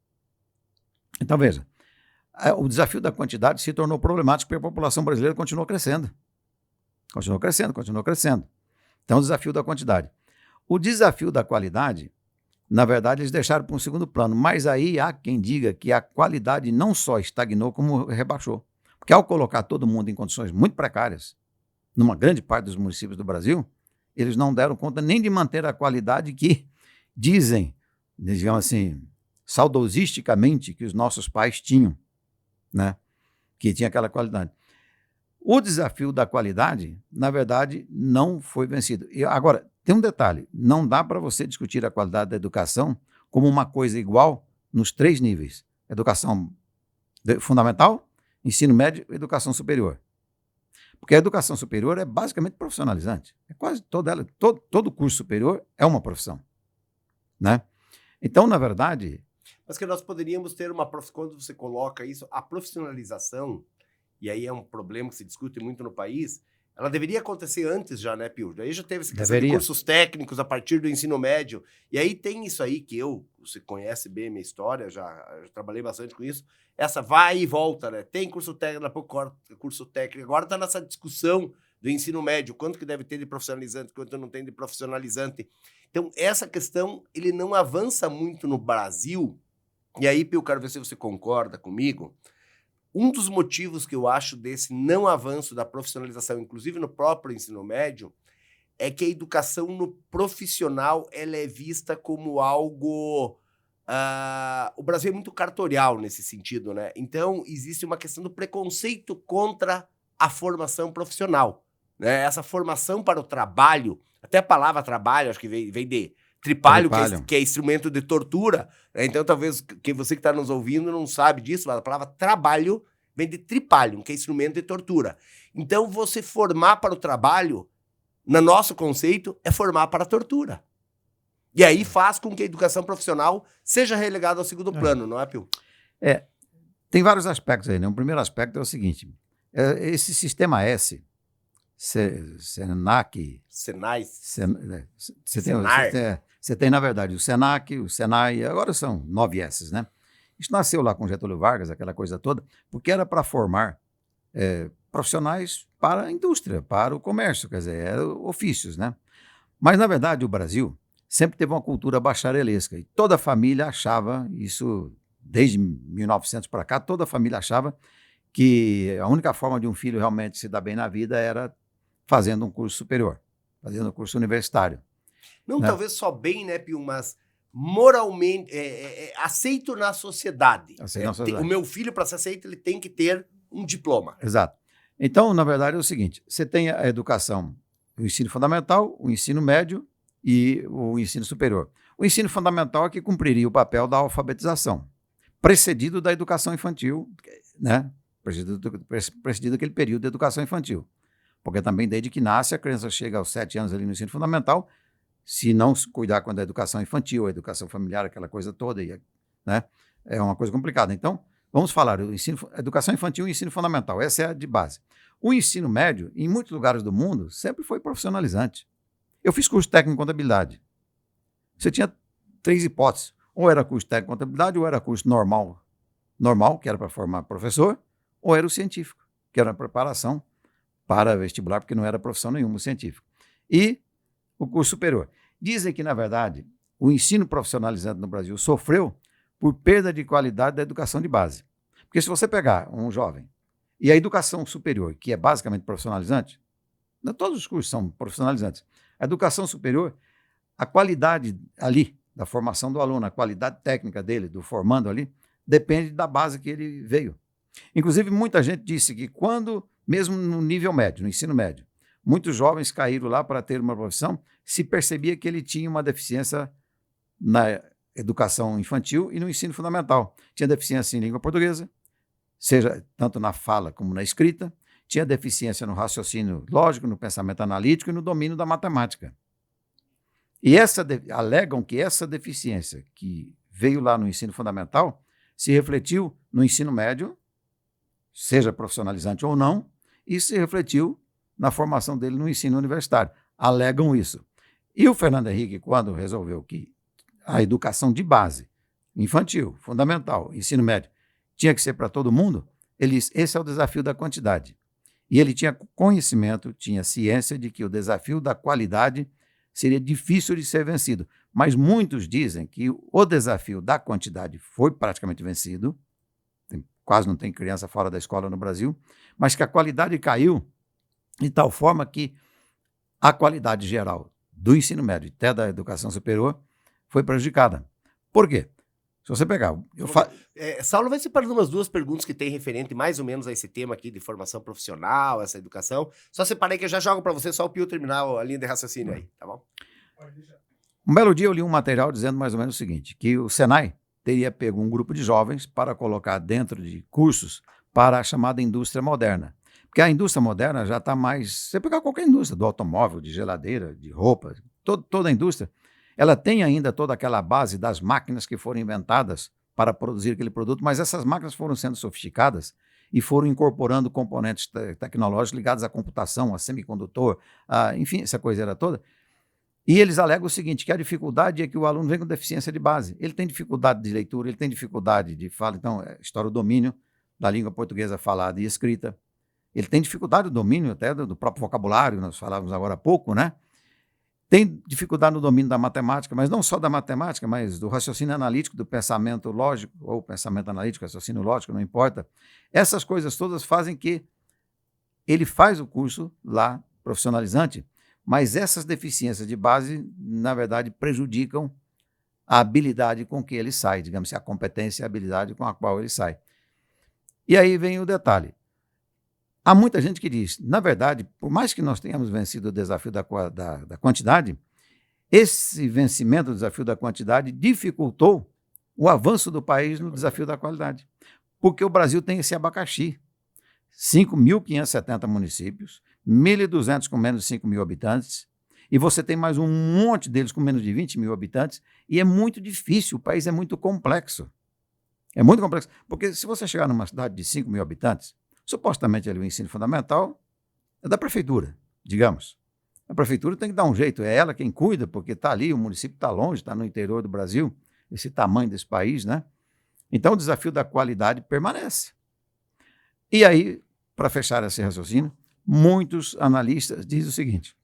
Então, veja, o desafio da quantidade se tornou problemático porque a população brasileira continuou crescendo. Continuou crescendo. Então, o desafio da quantidade. O desafio da qualidade na verdade, eles deixaram para um segundo plano. Mas aí há quem diga que a qualidade não só estagnou, como rebaixou. Porque ao colocar todo mundo em condições muito precárias, numa grande parte dos municípios do Brasil, eles não deram conta nem de manter a qualidade que dizem, digamos assim, saudosisticamente, que os nossos pais tinham, né? Que tinha aquela qualidade. O desafio da qualidade, na verdade, não foi vencido. E agora, tem um detalhe, não dá para você discutir a qualidade da educação como uma coisa igual nos 3 níveis. Educação fundamental, ensino médio e educação superior. Porque a educação superior é basicamente profissionalizante. É quase toda ela, todo curso superior é uma profissão, né? Então, na verdade... Mas que nós poderíamos ter quando você coloca isso, a profissionalização, e aí é um problema que se discute muito no país, ela deveria acontecer antes já, né, Pio? Aí já teve essa questão de cursos técnicos a partir do ensino médio, e aí tem isso aí que você conhece bem a minha história, já trabalhei bastante com isso, essa vai e volta, né? Tem curso técnico, daqui a pouco curso técnico, agora está nessa discussão do ensino médio, quanto que deve ter de profissionalizante, quanto não tem de profissionalizante. Então, essa questão, ele não avança muito no Brasil, e aí, Pio, quero ver se você concorda comigo. Um dos motivos que eu acho desse não avanço da profissionalização, inclusive no próprio ensino médio, é que a educação no profissional ela é vista como algo... o Brasil é muito cartorial nesse sentido, né? Então, existe uma questão do preconceito contra a formação profissional, né? Essa formação para o trabalho, até a palavra trabalho, acho que vem de tripalho, que é instrumento de tortura, né? Então, talvez você que está nos ouvindo não sabe disso, mas a palavra trabalho vem de tripalho, que é instrumento de tortura. Então, você formar para o trabalho, no nosso conceito, é formar para a tortura. E aí faz com que a educação profissional seja relegada ao segundo plano, não é, Pio? Tem vários aspectos aí, né? O primeiro aspecto é o seguinte, esse sistema S, Senac... Senai. Você tem, na verdade, o Senac, o Senai, agora são 9 S's, né? Isso nasceu lá com Getúlio Vargas, aquela coisa toda, porque era para formar profissionais para a indústria, para o comércio, quer dizer, eram ofícios, né? Mas, na verdade, o Brasil sempre teve uma cultura bacharelesca e toda a família achava, isso desde 1900 para cá, toda a família achava que a única forma de um filho realmente se dar bem na vida era fazendo um curso superior, fazendo um curso universitário. Não, né? Talvez só bem, né, Pio, mas moralmente, aceito na sociedade. O meu filho, para ser aceito, ele tem que ter um diploma. Exato. Então, na verdade, é o seguinte, você tem a educação, o ensino fundamental, o ensino médio e o ensino superior. O ensino fundamental é que cumpriria o papel da alfabetização, precedido da educação infantil, né? Precedido aquele período de educação infantil. Porque também, desde que nasce, a criança chega aos 7 anos ali no ensino fundamental, se não cuidar quando a educação infantil, a educação familiar, aquela coisa toda, né? É uma coisa complicada. Então, vamos falar, educação infantil e ensino fundamental, essa é a de base. O ensino médio, em muitos lugares do mundo, sempre foi profissionalizante. Eu fiz curso técnico em contabilidade. Você tinha 3 hipóteses. Ou era curso técnico em contabilidade, ou era curso normal, que era para formar professor, ou era o científico, que era a preparação para vestibular, porque não era profissão nenhuma o científico. E o curso superior. Dizem que, na verdade, o ensino profissionalizante no Brasil sofreu por perda de qualidade da educação de base. Porque se você pegar um jovem e a educação superior, que é basicamente profissionalizante, não, todos os cursos são profissionalizantes, a educação superior, a qualidade ali da formação do aluno, a qualidade técnica dele, do formando ali, depende da base que ele veio. Inclusive, muita gente disse que quando, mesmo no nível médio, no ensino médio, muitos jovens caíram lá para ter uma profissão, se percebia que ele tinha uma deficiência na educação infantil e no ensino fundamental. Tinha deficiência em língua portuguesa, seja tanto na fala como na escrita, tinha deficiência no raciocínio lógico, no pensamento analítico e no domínio da matemática. E alegam que essa deficiência que veio lá no ensino fundamental se refletiu no ensino médio, seja profissionalizante ou não, e se refletiu na formação dele no ensino universitário. Alegam isso. E o Fernando Henrique, quando resolveu que a educação de base, infantil, fundamental, ensino médio, tinha que ser para todo mundo, ele disse, esse é o desafio da quantidade. E ele tinha conhecimento, tinha ciência de que o desafio da qualidade seria difícil de ser vencido, mas muitos dizem que o desafio da quantidade foi praticamente vencido, quase não tem criança fora da escola no Brasil, mas que a qualidade caiu de tal forma que a qualidade geral do ensino médio até da educação superior foi prejudicada. Por quê? Se você pegar... Saulo vai separando umas duas perguntas que tem referente mais ou menos a esse tema aqui de formação profissional, essa educação. Só separei que eu já jogo para você, só o Pio terminar a linha de raciocínio aí, tá bom? Um belo dia eu li um material dizendo mais ou menos o seguinte, que o Senai teria pego um grupo de jovens para colocar dentro de cursos para a chamada indústria moderna. Porque a indústria moderna já está mais... Você pegar qualquer indústria, do automóvel, de geladeira, de roupa, toda a indústria, ela tem ainda toda aquela base das máquinas que foram inventadas para produzir aquele produto, mas essas máquinas foram sendo sofisticadas e foram incorporando componentes tecnológicos ligados à computação, a semicondutor, enfim, essa coisa toda. E eles alegam o seguinte, que a dificuldade é que o aluno vem com deficiência de base. Ele tem dificuldade de leitura, ele tem dificuldade de fala, então, história do domínio da língua portuguesa falada e escrita. Ele tem dificuldade do domínio até do próprio vocabulário, nós falávamos agora há pouco, né? Tem dificuldade no domínio da matemática, mas não só da matemática, mas do raciocínio analítico, do pensamento lógico, ou pensamento analítico, raciocínio lógico, não importa. Essas coisas todas fazem que ele faz o curso lá profissionalizante, mas essas deficiências de base, na verdade, prejudicam a habilidade com que ele sai, digamos assim, a competência e a habilidade com a qual ele sai. E aí vem o detalhe. Há muita gente que diz, na verdade, por mais que nós tenhamos vencido o desafio da quantidade, esse vencimento do desafio da quantidade dificultou o avanço do país no desafio da qualidade. Porque o Brasil tem esse abacaxi. 5.570 municípios, 1.200 com menos de 5 mil habitantes, e você tem mais um monte deles com menos de 20 mil habitantes, e é muito difícil, o país é muito complexo. É muito complexo, porque se você chegar numa cidade de 5 mil habitantes, supostamente ali o ensino fundamental é da prefeitura, digamos. A prefeitura tem que dar um jeito, é ela quem cuida, porque está ali, o município está longe, está no interior do Brasil, esse tamanho desse país, né? Então o desafio da qualidade permanece. E aí, para fechar esse raciocínio, muitos analistas dizem o seguinte,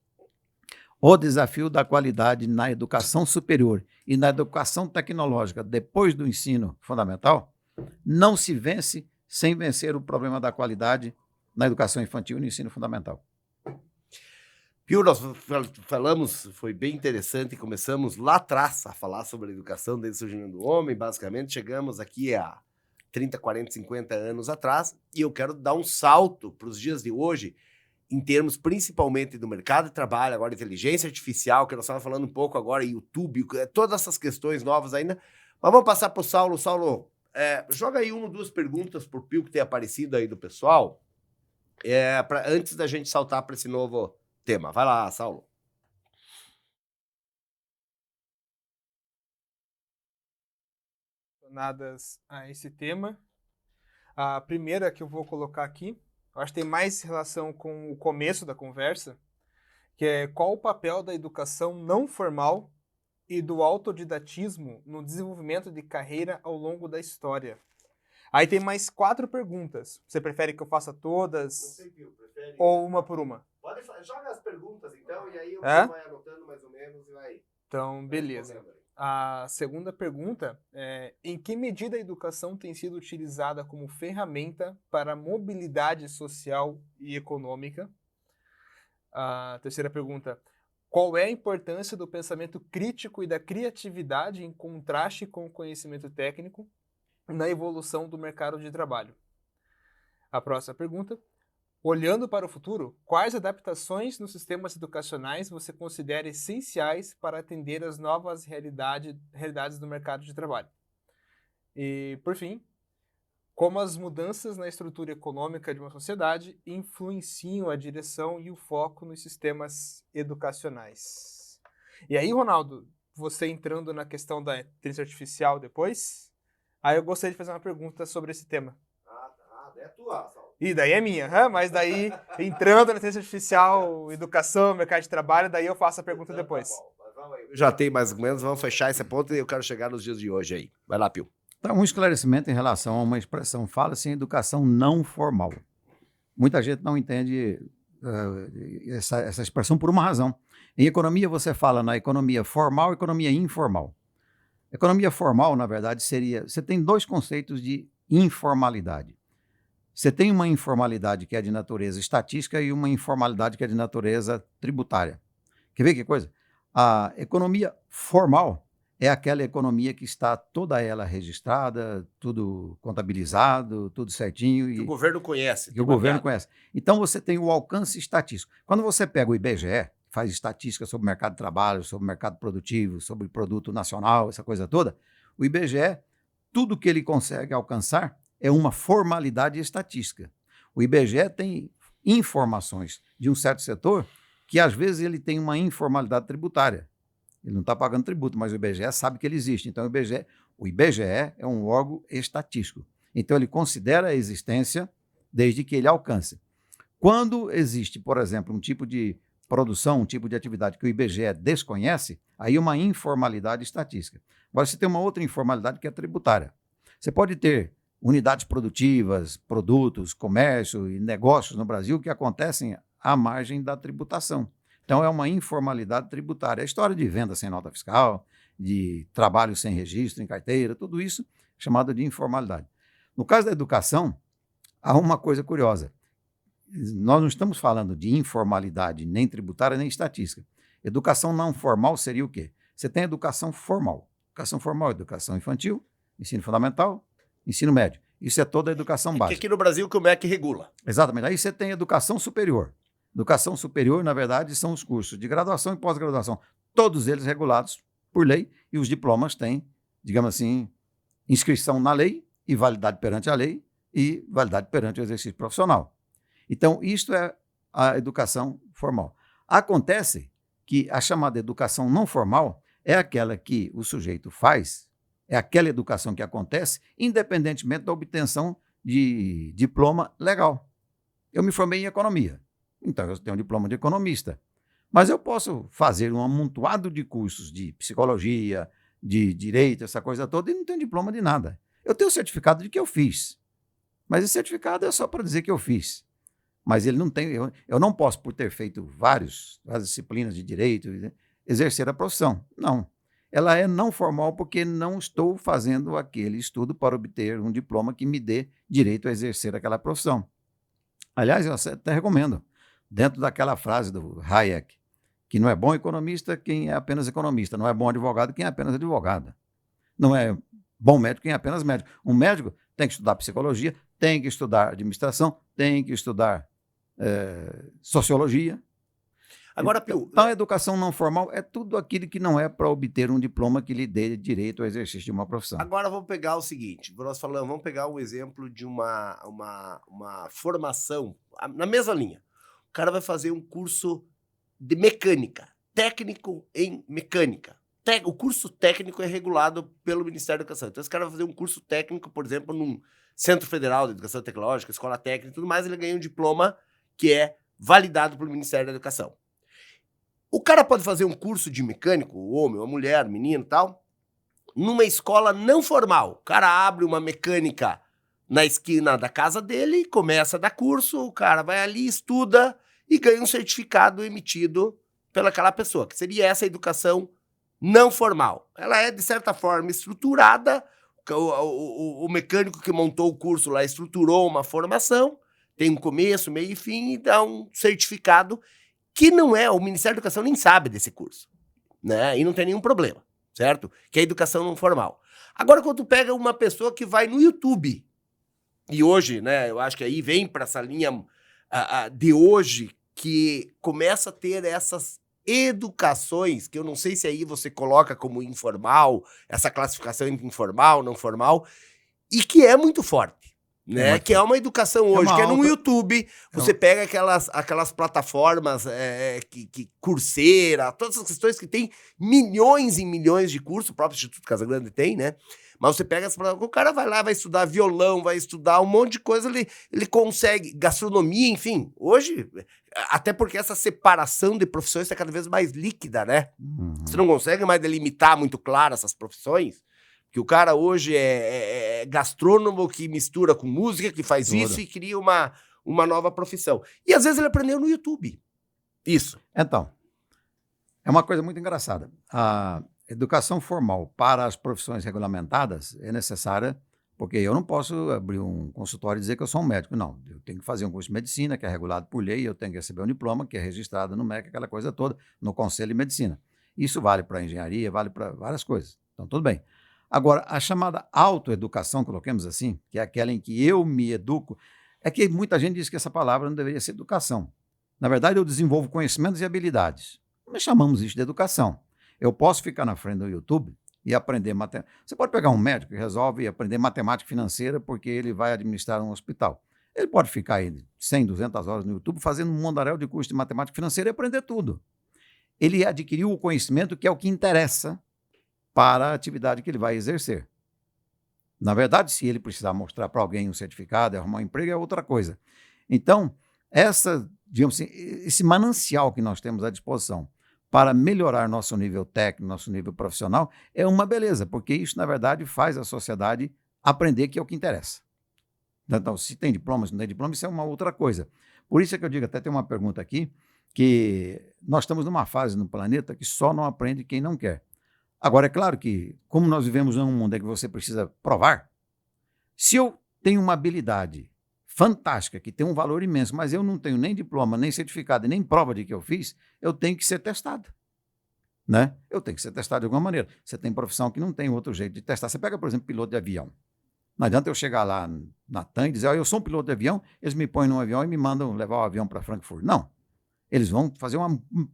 o desafio da qualidade na educação superior e na educação tecnológica depois do ensino fundamental não se vence sem vencer o problema da qualidade na educação infantil e no ensino fundamental. Pio, nós falamos, foi bem interessante, começamos lá atrás a falar sobre a educação desde o surgimento do homem, basicamente chegamos aqui a 30, 40, 50 anos atrás, e eu quero dar um salto para os dias de hoje, em termos principalmente do mercado de trabalho, agora inteligência artificial, que nós estávamos falando um pouco agora, YouTube, todas essas questões novas ainda, mas vamos passar para o Saulo. Saulo, joga aí uma ou duas perguntas para o Pio que tem aparecido aí do pessoal, antes da gente saltar para esse novo tema. Vai lá, Saulo. Relacionadas a esse tema. A primeira que eu vou colocar aqui, eu acho que tem mais relação com o começo da conversa, que é qual o papel da educação não formal e do autodidatismo no desenvolvimento de carreira ao longo da história. Aí tem mais 4 perguntas. Você prefere que eu faça todas? Você viu, prefere... Ou uma por uma? Joga as perguntas então, e aí você vai anotando mais ou menos e vai... Então, beleza. A segunda pergunta é: em que medida a educação tem sido utilizada como ferramenta para a mobilidade social e econômica? A terceira pergunta: qual é a importância do pensamento crítico e da criatividade em contraste com o conhecimento técnico na evolução do mercado de trabalho? A próxima pergunta: olhando para o futuro, quais adaptações nos sistemas educacionais você considera essenciais para atender às novas realidades do mercado de trabalho? E, por fim, como as mudanças na estrutura econômica de uma sociedade influenciam a direção e o foco nos sistemas educacionais? E aí, Ronaldo, você entrando na questão da inteligência artificial depois, aí eu gostaria de fazer uma pergunta sobre esse tema. É tua, Saulo. E daí é minha, mas daí, entrando na inteligência artificial, educação, mercado de trabalho, daí eu faço a pergunta depois. Já tem mais ou menos, vamos fechar esse ponto e eu quero chegar nos dias de hoje aí. Vai lá, Pio. Então, um esclarecimento em relação a uma expressão, fala-se em educação não formal. Muita gente não entende essa expressão por uma razão. Em economia, você fala na economia formal e economia informal. Economia formal, na verdade, seria... Você tem dois conceitos de informalidade. Você tem uma informalidade que é de natureza estatística e uma informalidade que é de natureza tributária. Quer ver que coisa? A economia formal é aquela economia que está toda ela registrada, tudo contabilizado, tudo certinho. Que o governo conhece. Que o governo conhece. Então, você tem o alcance estatístico. Quando você pega o IBGE, faz estatística sobre o mercado de trabalho, sobre o mercado produtivo, sobre o produto nacional, essa coisa toda, o IBGE, tudo que ele consegue alcançar é uma formalidade estatística. O IBGE tem informações de um certo setor que, às vezes, ele tem uma informalidade tributária. Ele não está pagando tributo, mas o IBGE sabe que ele existe. Então, o IBGE é um órgão estatístico. Então, ele considera a existência desde que ele alcance. Quando existe, por exemplo, um tipo de produção, um tipo de atividade que o IBGE desconhece, aí é uma informalidade estatística. Agora, você tem uma outra informalidade que é tributária. Você pode ter unidades produtivas, produtos, comércio e negócios no Brasil que acontecem à margem da tributação. Então, é uma informalidade tributária. A história de venda sem nota fiscal, de trabalho sem registro em carteira, tudo isso é chamado de informalidade. No caso da educação, há uma coisa curiosa. Nós não estamos falando de informalidade nem tributária nem estatística. Educação não formal seria o quê? Você tem educação formal. Educação formal, educação infantil, ensino fundamental, ensino médio. Isso é toda a educação básica. Que aqui no Brasil que o MEC regula. Exatamente. Aí você tem educação superior. Educação superior, na verdade, são os cursos de graduação e pós-graduação. Todos eles regulados por lei e os diplomas têm, digamos assim, inscrição na lei e validade perante a lei e validade perante o exercício profissional. Então, isto é a educação formal. Acontece que a chamada educação não formal é aquela que o sujeito faz, é aquela educação que acontece independentemente da obtenção de diploma legal. Eu me formei em economia, então eu tenho um diploma de economista, mas eu posso fazer um amontoado de cursos de psicologia, de direito, essa coisa toda, e não tenho diploma de nada. Eu tenho o certificado de que eu fiz, mas esse certificado é só para dizer que eu fiz. Mas ele não tem, eu não posso, por ter feito várias disciplinas de direito, exercer a profissão. Não. Ela é não formal porque não estou fazendo aquele estudo para obter um diploma que me dê direito a exercer aquela profissão. Aliás, eu até recomendo, dentro daquela frase do Hayek, que não é bom economista quem é apenas economista, não é bom advogado quem é apenas advogado. Não é bom médico quem é apenas médico. Um médico tem que estudar psicologia, tem que estudar administração, tem que estudar sociologia. Agora, Pio, então, a educação não formal é tudo aquilo que não é para obter um diploma que lhe dê direito ao exercício de uma profissão. Agora vamos pegar o seguinte, vamos pegar o exemplo de uma formação, na mesma linha. O cara vai fazer um curso de mecânica, técnico em mecânica. O curso técnico é regulado pelo Ministério da Educação. Então, esse cara vai fazer um curso técnico, por exemplo, num Centro Federal de Educação Tecnológica, Escola Técnica e tudo mais, ele ganha um diploma que é validado pelo Ministério da Educação. O cara pode fazer um curso de mecânico, o homem, a mulher, o menino e tal, numa escola não formal. O cara abre uma mecânica na esquina da casa dele, começa a dar curso, o cara vai ali, estuda e ganha um certificado emitido pelaquela pessoa, que seria essa educação não formal. Ela é, de certa forma, estruturada, o mecânico que montou o curso lá estruturou uma formação, tem um começo, meio e fim, e dá um certificado que não é, o Ministério da Educação nem sabe desse curso, né? E não tem nenhum problema, certo? Que é a educação não formal. Agora, quando tu pega uma pessoa que vai no YouTube, e hoje, né, eu acho que aí vem para essa linha de hoje, que começa a ter essas educações, que eu não sei se aí você coloca como informal, essa classificação entre informal, não formal, e que é muito forte. Né? Que é uma educação hoje, que é no YouTube, você pega aquelas plataformas que Coursera, todas essas questões que tem milhões e milhões de cursos, o próprio Instituto Casa Grande tem, né? Mas você pega o cara vai lá, vai estudar violão, vai estudar um monte de coisa, ele consegue, gastronomia, enfim. Hoje, até porque essa separação de profissões está cada vez mais líquida, né? Você não consegue mais delimitar muito claro essas profissões. Que o cara hoje é gastrônomo que mistura com música, que faz isso e cria uma nova profissão. E às vezes ele aprendeu no YouTube. Isso. Então, É uma coisa muito engraçada. A educação formal para as profissões regulamentadas é necessária, porque eu não posso abrir um consultório e dizer que eu sou um médico. Não, eu tenho que fazer um curso de medicina, que é regulado por lei, eu tenho que receber um diploma, que é registrado no MEC, aquela coisa toda, no Conselho de Medicina. Isso vale para engenharia, vale para várias coisas. Então, tudo bem. Agora, a chamada autoeducação, coloquemos assim, que é aquela em que eu me educo, é que muita gente diz que essa palavra não deveria ser educação. Na verdade, eu desenvolvo conhecimentos e habilidades. Nós chamamos isso de educação. Eu posso ficar na frente do YouTube e aprender matemática. Você pode pegar um médico que resolve aprender matemática financeira porque ele vai administrar um hospital. Ele pode ficar aí 100, 200 horas no YouTube fazendo um mundaréu de curso de matemática financeira e aprender tudo. Ele adquiriu o conhecimento que é o que interessa para a atividade que ele vai exercer. Na verdade, se ele precisar mostrar para alguém um certificado, arrumar um emprego, é outra coisa. Então, digamos assim, esse manancial que nós temos à disposição para melhorar nosso nível técnico, nosso nível profissional, é uma beleza, porque isso, na verdade, faz a sociedade aprender que é o que interessa. Então, se tem diploma, se não tem diploma, isso é uma outra coisa. Por isso é que eu digo, até tem uma pergunta aqui, que nós estamos numa fase no planeta que só não aprende quem não quer. Agora, é claro que, como nós vivemos num mundo em que você precisa provar, se eu tenho uma habilidade fantástica, que tem um valor imenso, mas eu não tenho nem diploma, nem certificado, nem prova de que eu fiz, eu tenho que ser testado. Né? Eu tenho que ser testado de alguma maneira. Você tem profissão que não tem outro jeito de testar. Você pega, por exemplo, piloto de avião. Não adianta eu chegar lá na TAM e dizer, eu sou um piloto de avião, eles me põem num avião e me mandam levar o avião para Frankfurt. Não. Eles vão fazer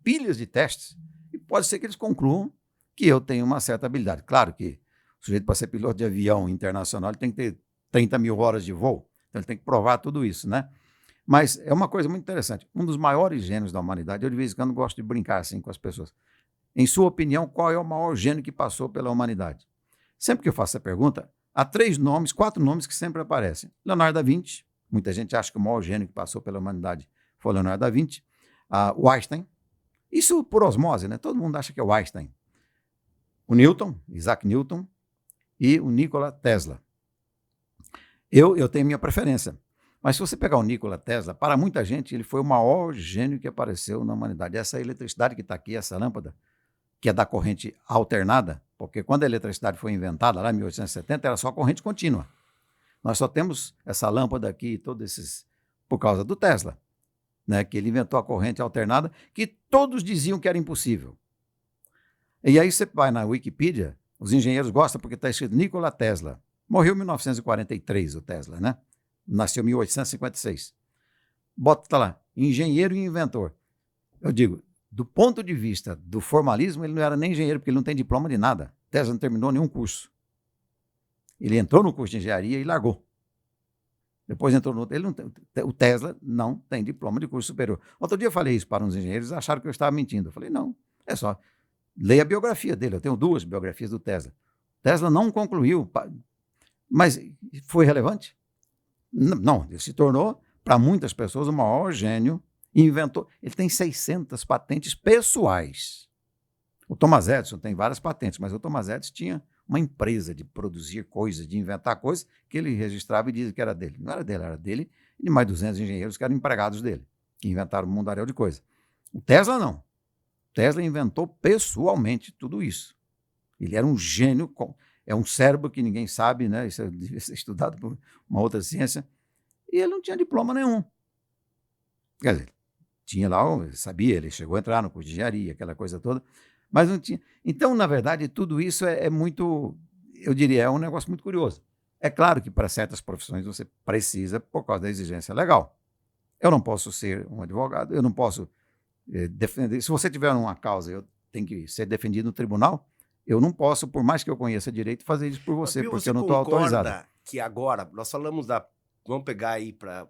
pilhas de testes e pode ser que eles concluam que eu tenho uma certa habilidade. Claro que o sujeito, para ser piloto de avião internacional, ele tem que ter 30 mil horas de voo. Então, ele tem que provar tudo isso, né? Mas é uma coisa muito interessante. Um dos maiores gênios da humanidade, eu de vez em quando gosto de brincar assim com as pessoas. Em sua opinião, qual é o maior gênio que passou pela humanidade? Sempre que eu faço essa pergunta, há 4 nomes que sempre aparecem. Leonardo da Vinci, muita gente acha que o maior gênio que passou pela humanidade foi Leonardo da Vinci. O Einstein, isso por osmose, né? Todo mundo acha que é o Einstein. O Newton, Isaac Newton, e o Nikola Tesla. Eu tenho minha preferência. Mas se você pegar o Nikola Tesla, para muita gente, ele foi o maior gênio que apareceu na humanidade. Essa eletricidade que está aqui, essa lâmpada, que é da corrente alternada, porque quando a eletricidade foi inventada, lá em 1870, era só corrente contínua. Nós só temos essa lâmpada aqui, todos esses, por causa do Tesla, né, que ele inventou a corrente alternada, que todos diziam que era impossível. E aí você vai na Wikipedia, os engenheiros gostam porque está escrito Nikola Tesla. Morreu em 1943 o Tesla, né? Nasceu em 1856. Bota lá, engenheiro e inventor. Eu digo, do ponto de vista do formalismo, ele não era nem engenheiro, porque ele não tem diploma de nada. Tesla não terminou nenhum curso. Ele entrou no curso de engenharia e largou. Depois entrou no outro. O Tesla não tem diploma de curso superior. Outro dia eu falei isso para uns engenheiros, acharam que eu estava mentindo. Eu falei, não, é só leia a biografia dele. Eu tenho 2 biografias do Tesla. Tesla não concluiu, mas foi relevante? Não, ele se tornou, para muitas pessoas, o maior gênio. Inventou. Ele tem 600 patentes pessoais. O Thomas Edison tem várias patentes, mas o Thomas Edison tinha uma empresa de produzir coisas, de inventar coisas, que ele registrava e dizia que era dele. Não era dele, era dele e de mais 200 engenheiros que eram empregados dele, que inventaram um mundaréu de coisa. O Tesla não. O Tesla inventou pessoalmente tudo isso. Ele era um gênio, é um cérebro que ninguém sabe, né? Isso deve ser estudado por uma outra ciência. E ele não tinha diploma nenhum. Quer dizer, tinha lá, sabia, ele chegou a entrar no curso de engenharia, aquela coisa toda, mas não tinha. Então, na verdade, tudo isso é muito, eu diria, é um negócio muito curioso. É claro que para certas profissões você precisa, por causa da exigência legal. Eu não posso ser um advogado, eu não posso defender. Se você tiver uma causa, eu tenho que ser defendido no tribunal, eu não posso, por mais que eu conheça direito, fazer isso por você, Pio, porque eu não estou autorizado. Você concorda que agora, nós falamos vamos pegar aí para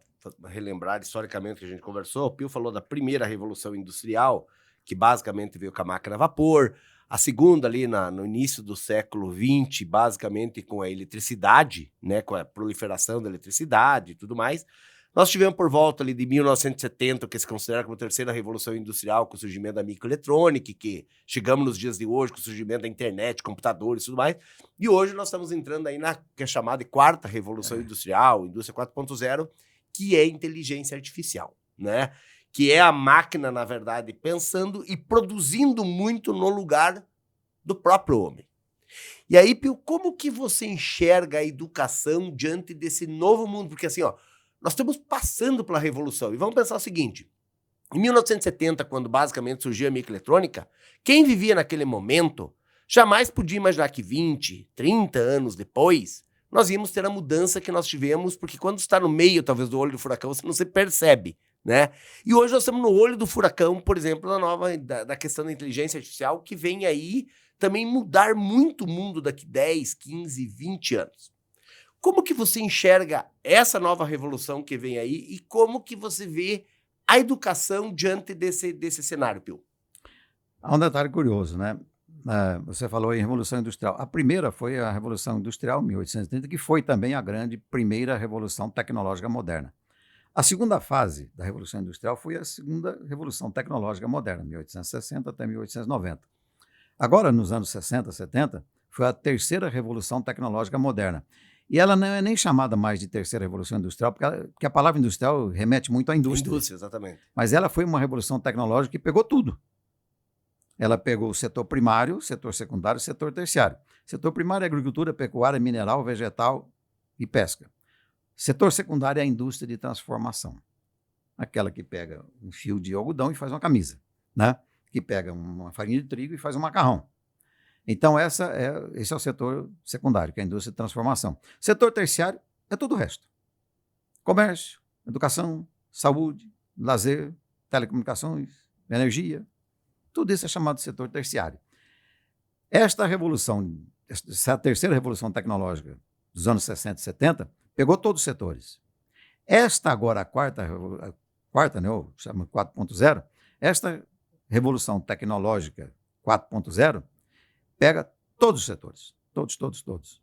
relembrar historicamente o que a gente conversou, o Pio falou da primeira revolução industrial, que basicamente veio com a máquina a vapor, a segunda ali no início do século XX, basicamente com a eletricidade, né, com a proliferação da eletricidade e tudo mais. Nós tivemos por volta ali de 1970, que se considera como a terceira revolução industrial, com o surgimento da microeletrônica, que chegamos nos dias de hoje com o surgimento da internet, computadores e tudo mais. E hoje nós estamos entrando aí na que é chamada de quarta revolução industrial, indústria 4.0, que é inteligência artificial, né? que é a máquina, na verdade, pensando e produzindo muito no lugar do próprio homem. E aí, Pio, como que você enxerga a educação diante desse novo mundo? Porque assim, ó, nós estamos passando pela revolução. E vamos pensar o seguinte, em 1970, quando basicamente surgiu a microeletrônica, quem vivia naquele momento jamais podia imaginar que 20, 30 anos depois, nós íamos ter a mudança que nós tivemos, porque quando está no meio, talvez, do olho do furacão, você não se percebe, né? E hoje nós estamos no olho do furacão, por exemplo, da questão da inteligência artificial, que vem aí também mudar muito o mundo daqui 10, 15, 20 anos. Como que você enxerga essa nova revolução que vem aí e como que você vê a educação diante desse cenário, Pio? Há um detalhe curioso, né? Você falou em Revolução Industrial. A primeira foi a Revolução Industrial, 1830, que foi também a grande primeira revolução tecnológica moderna. A segunda fase da Revolução Industrial foi a segunda Revolução Tecnológica Moderna, 1860 até 1890. Agora, nos anos 60, 70, foi a terceira Revolução Tecnológica Moderna. E ela não é nem chamada mais de terceira Revolução Industrial, porque a palavra industrial remete muito à indústria. Indústria, exatamente. Mas ela foi uma revolução tecnológica que pegou tudo. Ela pegou o setor primário, o setor secundário e o setor terciário. Setor primário é agricultura, pecuária, mineral, vegetal e pesca. Setor secundário é a indústria de transformação. Aquela que pega um fio de algodão e faz uma camisa, né? Que pega uma farinha de trigo e faz um macarrão. Então, esse é o setor secundário, que é a indústria de transformação. Setor terciário é todo o resto. Comércio, educação, saúde, lazer, telecomunicações, energia. Tudo isso é chamado de setor terciário. Essa terceira revolução tecnológica dos anos 60 e 70, pegou todos os setores. Esta agora, a quarta, né, ou chama 4.0, esta revolução tecnológica 4.0 pega todos os setores, todos.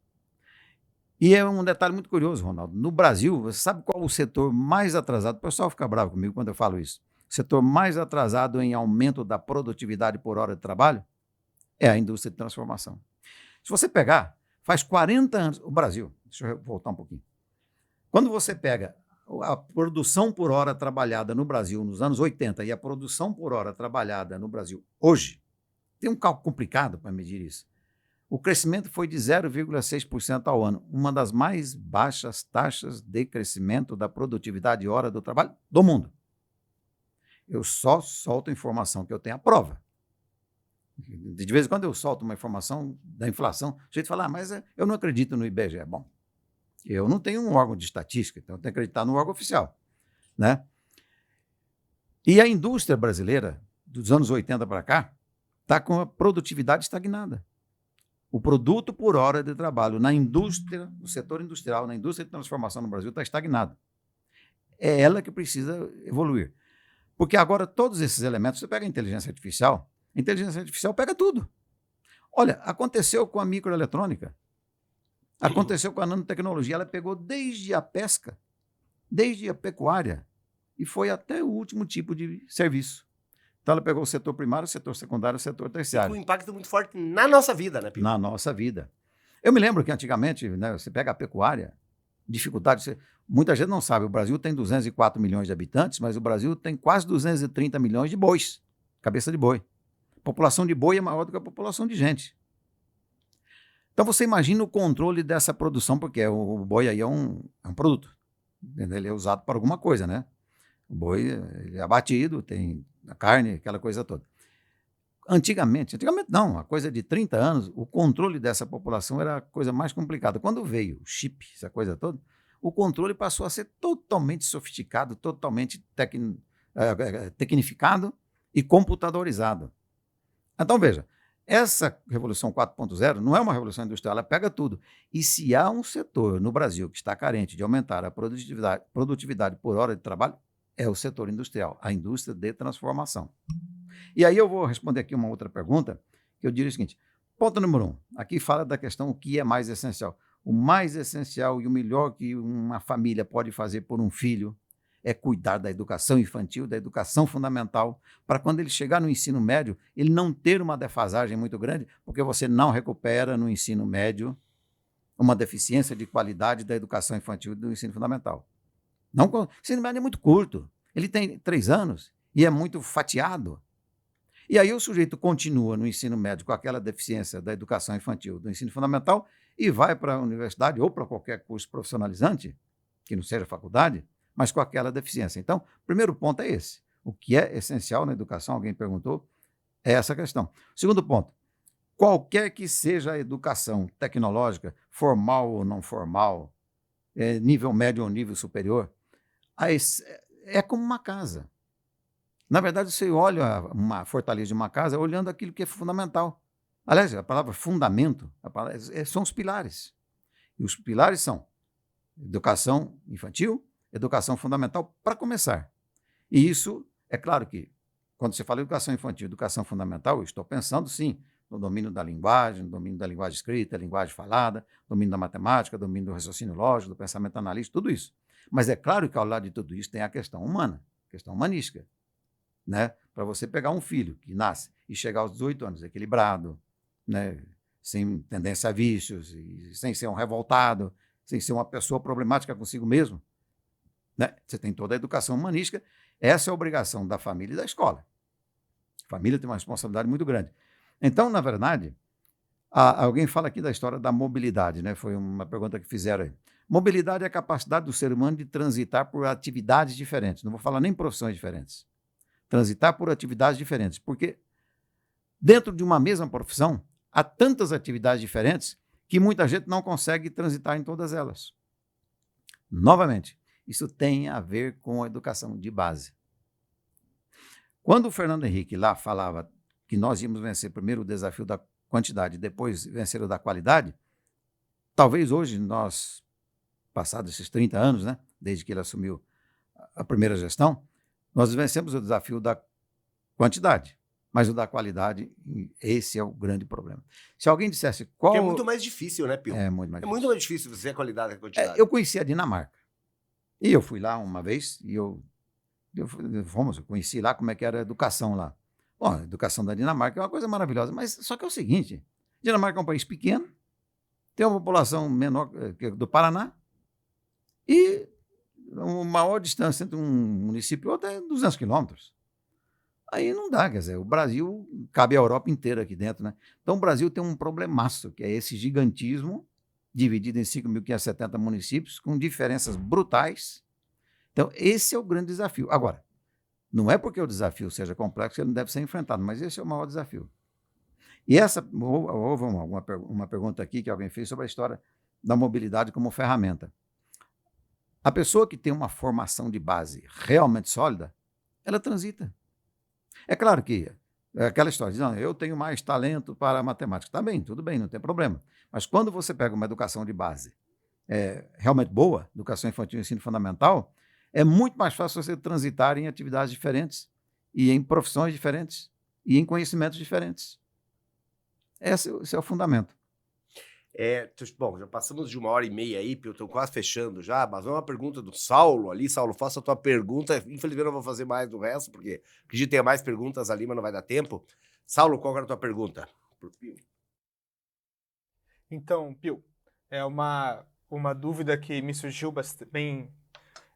E é um detalhe muito curioso, Ronaldo. No Brasil, você sabe qual o setor mais atrasado? O pessoal fica bravo comigo quando eu falo isso. O setor mais atrasado em aumento da produtividade por hora de trabalho é a indústria de transformação. Se você pegar, faz 40 anos, o Brasil, deixa eu voltar um pouquinho. Quando você pega a produção por hora trabalhada no Brasil nos anos 80 e a produção por hora trabalhada no Brasil hoje, tem um cálculo complicado para medir isso. O crescimento foi de 0,6% ao ano, uma das mais baixas taxas de crescimento da produtividade hora do trabalho do mundo. Eu só solto informação que eu tenho a prova. De vez em quando eu solto uma informação da inflação, o jeito fala, mas eu não acredito no IBGE. Bom, eu não tenho um órgão de estatística, então eu tenho que acreditar no órgão oficial, né? E a indústria brasileira, dos anos 80 para cá, está com a produtividade estagnada. O produto por hora de trabalho na indústria, no setor industrial, na indústria de transformação no Brasil está estagnado. É ela que precisa evoluir. Porque agora todos esses elementos, você pega a inteligência artificial pega tudo. Olha, aconteceu com a microeletrônica, aconteceu com a nanotecnologia, ela pegou desde a pesca, desde a pecuária, e foi até o último tipo de serviço. Então ela pegou o setor primário, o setor secundário, o setor terciário. Com um impacto muito forte na nossa vida, né, Pio? Na nossa vida. Eu me lembro que antigamente, né, você pega a pecuária, dificuldade, muita gente não sabe, o Brasil tem 204 milhões de habitantes, mas o Brasil tem quase 230 milhões de bois, cabeça de boi. A população de boi é maior do que a população de gente. Então você imagina o controle dessa produção, porque o boi aí é um produto, ele é usado para alguma coisa, né? O boi ele é abatido, tem a carne, aquela coisa toda. Antigamente não, a coisa de 30 anos, o controle dessa população era a coisa mais complicada. Quando veio o chip, essa coisa toda, o controle passou a ser totalmente sofisticado, totalmente tecnificado e computadorizado. Então, veja, essa Revolução 4.0 não é uma revolução industrial, ela pega tudo. E se há um setor no Brasil que está carente de aumentar a produtividade por hora de trabalho, é o setor industrial, a indústria de transformação. E aí eu vou responder aqui uma outra pergunta, que eu diria o seguinte, ponto número 1, aqui fala da questão o que é mais essencial. O mais essencial e o melhor que uma família pode fazer por um filho é cuidar da educação infantil, da educação fundamental, para quando ele chegar no ensino médio, ele não ter uma defasagem muito grande, porque você não recupera no ensino médio uma deficiência de qualidade da educação infantil e do ensino fundamental. Não, o ensino médio é muito curto, ele tem 3 anos, e é muito fatiado. E aí o sujeito continua no ensino médio com aquela deficiência da educação infantil, do ensino fundamental, e vai para a universidade ou para qualquer curso profissionalizante, que não seja faculdade, mas com aquela deficiência. Então, o primeiro ponto é esse. O que é essencial na educação, alguém perguntou, é essa questão. Segundo ponto, qualquer que seja a educação tecnológica, formal ou não formal, nível médio ou nível superior, é como uma casa. Na verdade, você olha uma fortaleza de uma casa olhando aquilo que é fundamental. Aliás, a palavra fundamento são os pilares. E os pilares são educação infantil, educação fundamental, para começar. E isso, é claro que, quando você fala educação infantil, educação fundamental, eu estou pensando, sim, no domínio da linguagem, no domínio da linguagem escrita, linguagem falada, domínio da matemática, domínio do raciocínio lógico, do pensamento analítico, tudo isso. Mas é claro que, ao lado de tudo isso, tem a questão humana, questão humanística. Né? Para você pegar um filho que nasce e chegar aos 18 anos equilibrado, né? Sem tendência a vícios, e sem ser um revoltado, sem ser uma pessoa problemática consigo mesmo, né? Você tem toda a educação humanística. Essa é a obrigação da família e da escola. A família tem uma responsabilidade muito grande. Então, na verdade, alguém fala aqui da história da mobilidade, né? Foi uma pergunta que fizeram aí. Mobilidade é a capacidade do ser humano de transitar por atividades diferentes. Não vou falar nem profissões diferentes. Transitar por atividades diferentes, porque dentro de uma mesma profissão há tantas atividades diferentes que muita gente não consegue transitar em todas elas. Novamente, isso tem a ver com a educação de base. Quando o Fernando Henrique lá falava que nós íamos vencer primeiro o desafio da quantidade e depois vencer o da qualidade, talvez hoje nós, passados esses 30 anos, né, desde que ele assumiu a primeira gestão, nós vencemos o desafio da quantidade, mas o da qualidade, esse é o grande problema. Se alguém dissesse qual... Que é muito mais difícil, né, Pio? É muito mais É difícil. muito mais difícil você a qualidade e a quantidade. Eu conheci a Dinamarca. E eu fui lá uma vez e eu conheci lá como é que era a educação lá. Bom, a educação da Dinamarca é uma coisa maravilhosa, mas só que é o seguinte, a Dinamarca é um país pequeno, tem uma população menor que do Paraná e a maior distância entre um município e outro é 200 quilômetros. Aí não dá, quer dizer, o Brasil cabe a Europa inteira aqui dentro, né? Então o Brasil tem um problemaço, que é esse gigantismo, dividido em 5.570 municípios, com diferenças brutais. Então esse é o grande desafio. Agora, não é porque o desafio seja complexo que ele não deve ser enfrentado, mas esse é o maior desafio. E houve uma pergunta aqui que alguém fez sobre a história da mobilidade como ferramenta. A pessoa que tem uma formação de base realmente sólida, ela transita. É claro que é aquela história de, não, eu tenho mais talento para a matemática. Tá bem, tudo bem, não tem problema. Mas quando você pega uma educação de base realmente boa, educação infantil e ensino fundamental, é muito mais fácil você transitar em atividades diferentes e em profissões diferentes e em conhecimentos diferentes. Esse é o fundamento. Bom, já passamos de 1h30 aí, Pio, estou quase fechando já, mas uma pergunta do Saulo ali. Saulo, faça a tua pergunta. Infelizmente eu não vou fazer mais do resto, porque acredito que tenha mais perguntas ali, mas não vai dar tempo. Saulo, qual era a tua pergunta pro Pio? Então, Pio, é uma dúvida que me surgiu bem,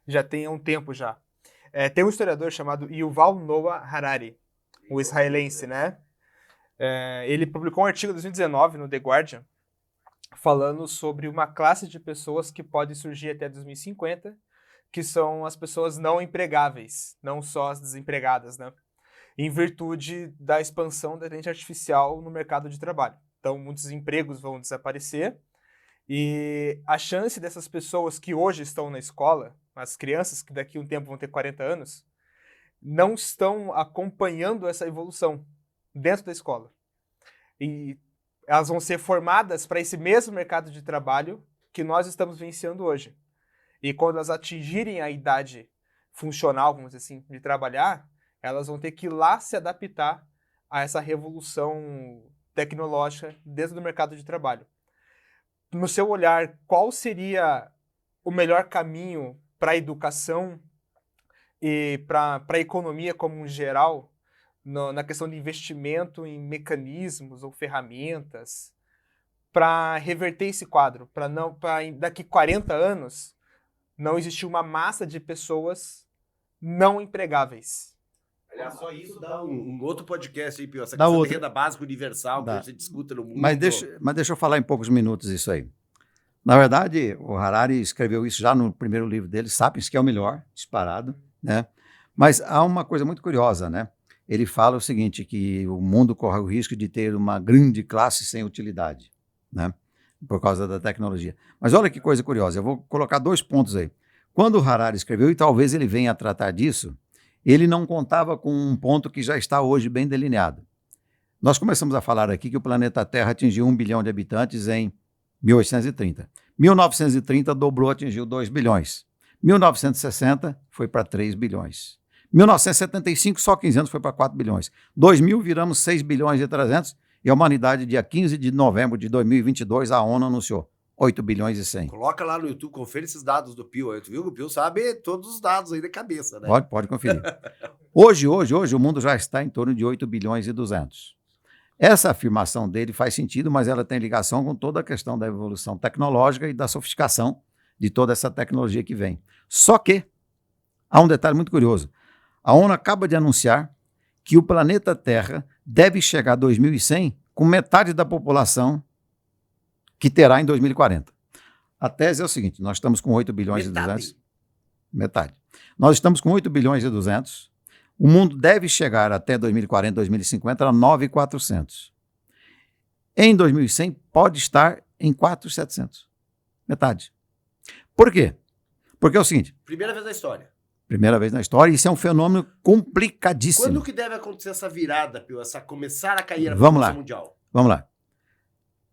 já tem um tempo já. Tem um historiador chamado Yuval Noah Harari, o israelense, né? Ele publicou um artigo em 2019 no The Guardian, falando sobre uma classe de pessoas que pode surgir até 2050, que são as pessoas não empregáveis, não só as desempregadas, né? Em virtude da expansão da inteligência artificial no mercado de trabalho. Então, muitos empregos vão desaparecer e a chance dessas pessoas que hoje estão na escola, as crianças que daqui a um tempo vão ter 40 anos, não estão acompanhando essa evolução dentro da escola. E elas vão ser formadas para esse mesmo mercado de trabalho que nós estamos vivenciando hoje. E quando elas atingirem a idade funcional, vamos dizer assim, de trabalhar, elas vão ter que ir lá se adaptar a essa revolução tecnológica dentro do mercado de trabalho. No seu olhar, qual seria o melhor caminho para a educação e para a economia como um geral, na questão de investimento em mecanismos ou ferramentas, para reverter esse quadro, para daqui 40 anos não existir uma massa de pessoas não empregáveis? Aliás, só isso dá um outro podcast aí, Pio. Essa Dá questão de outro. renda básica universal Dá. que você discuta no mundo. Mas deixa eu falar em poucos minutos isso aí. Na verdade, o Harari escreveu isso já no primeiro livro dele, Sapiens, que é o melhor, disparado, né? Mas há uma coisa muito curiosa, né? Ele fala o seguinte, que o mundo corre o risco de ter uma grande classe sem utilidade, né? Por causa da tecnologia. Mas olha que coisa curiosa, eu vou colocar 2 pontos aí. Quando o Harari escreveu, e talvez ele venha a tratar disso, ele não contava com um ponto que já está hoje bem delineado. Nós começamos a falar aqui que o planeta Terra atingiu 1 bilhão de habitantes em 1830. 1930 dobrou, atingiu 2 bilhões. 1960 foi para 3 bilhões. 1975, só 15 anos, foi para 4 bilhões. 2000, viramos 6 bilhões e 300 e a humanidade, dia 15 de novembro de 2022, a ONU anunciou 8 bilhões e 100. Coloca lá no YouTube, confere esses dados do Pio. Tu viu que o Pio sabe todos os dados aí da cabeça, né? Pode conferir. Hoje, o mundo já está em torno de 8 bilhões e 200. Essa afirmação dele faz sentido, mas ela tem ligação com toda a questão da evolução tecnológica e da sofisticação de toda essa tecnologia que vem. Só que há um detalhe muito curioso. A ONU acaba de anunciar que o planeta Terra deve chegar a 2100 com metade da população que terá em 2040. A tese é o seguinte, nós estamos com 8 bilhões e 200. Metade. Nós estamos com 8 bilhões e 200. O mundo deve chegar até 2040, 2050 a 9.400. Em 2100 pode estar em 4.700. Metade. Por quê? Porque é o seguinte... Primeira vez na história. Primeira vez na história, isso é um fenômeno complicadíssimo. Quando que deve acontecer essa virada, Pio? Essa começar a cair a Vamos população lá. mundial? Vamos lá.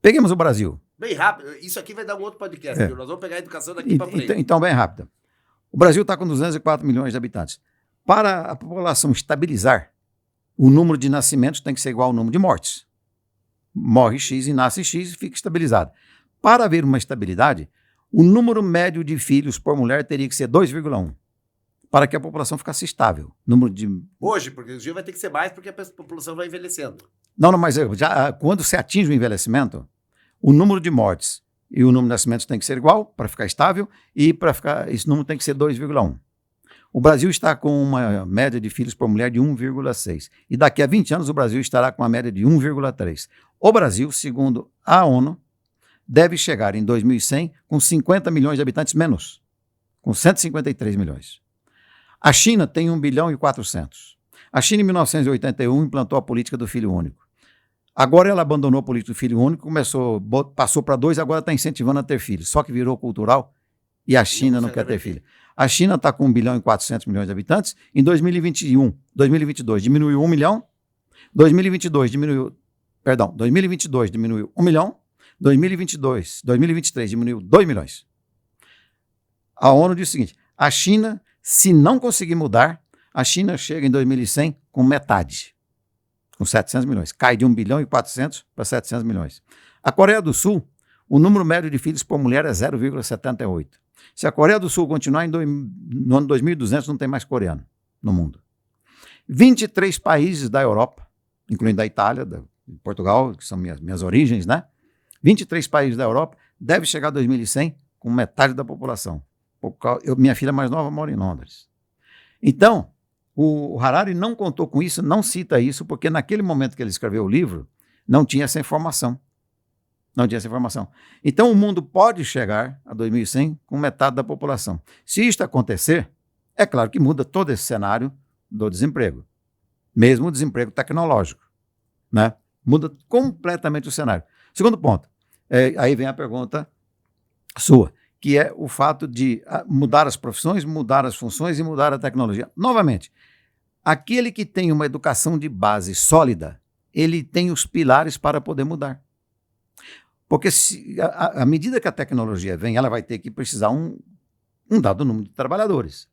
Peguemos o Brasil. Bem rápido. Isso aqui vai dar um outro podcast, Pio. Nós vamos pegar a educação daqui para frente. Então, bem rápido. O Brasil está com 204 milhões de habitantes. Para a população estabilizar, o número de nascimentos tem que ser igual ao número de mortes. Morre X e nasce X e fica estabilizado. Para haver uma estabilidade, o número médio de filhos por mulher teria que ser 2,1, para que a população ficasse estável. Número de... Hoje, porque o dia vai ter que ser mais porque a população vai envelhecendo. Não, mas já, quando se atinge o envelhecimento, o número de mortes e o número de nascimentos tem que ser igual para ficar estável e para ficar esse número tem que ser 2,1. O Brasil está com uma média de filhos por mulher de 1,6. E daqui a 20 anos o Brasil estará com uma média de 1,3. O Brasil, segundo a ONU, deve chegar em 2100 com 50 milhões de habitantes menos, com 153 milhões. A China tem 1 bilhão e 400. A China, em 1981, implantou a política do filho único. Agora ela abandonou a política do filho único, passou para 2, agora está incentivando a ter filhos. Só que virou cultural e a China não quer ter filho. A China está com 1 bilhão e 400 milhões de habitantes. Em 2022 diminuiu 1 milhão. 2022 diminuiu 1 milhão. 2023 diminuiu 2 milhões. A ONU diz o seguinte, a China, se não conseguir mudar, a China chega em 2100 com metade, com 700 milhões. Cai de 1 bilhão e 400 para 700 milhões. A Coreia do Sul, o número médio de filhos por mulher é 0,78. Se a Coreia do Sul continuar no ano 2200, não tem mais coreano no mundo. 23 países da Europa, incluindo a Itália, Portugal, que são minhas origens, né? 23 países da Europa, deve chegar a 2100 com metade da população. Minha filha mais nova mora em Londres. Então, o Harari não contou com isso, não cita isso, porque naquele momento que ele escreveu o livro, não tinha essa informação. Não tinha essa informação. Então, o mundo pode chegar a 2100 com metade da população. Se isto acontecer, é claro que muda todo esse cenário do desemprego. Mesmo o desemprego tecnológico, né? Muda completamente o cenário. Segundo ponto, aí vem a pergunta sua, que é o fato de mudar as profissões, mudar as funções e mudar a tecnologia. Novamente, aquele que tem uma educação de base sólida, ele tem os pilares para poder mudar. Porque à medida que a tecnologia vem, ela vai ter que precisar um dado número de trabalhadores.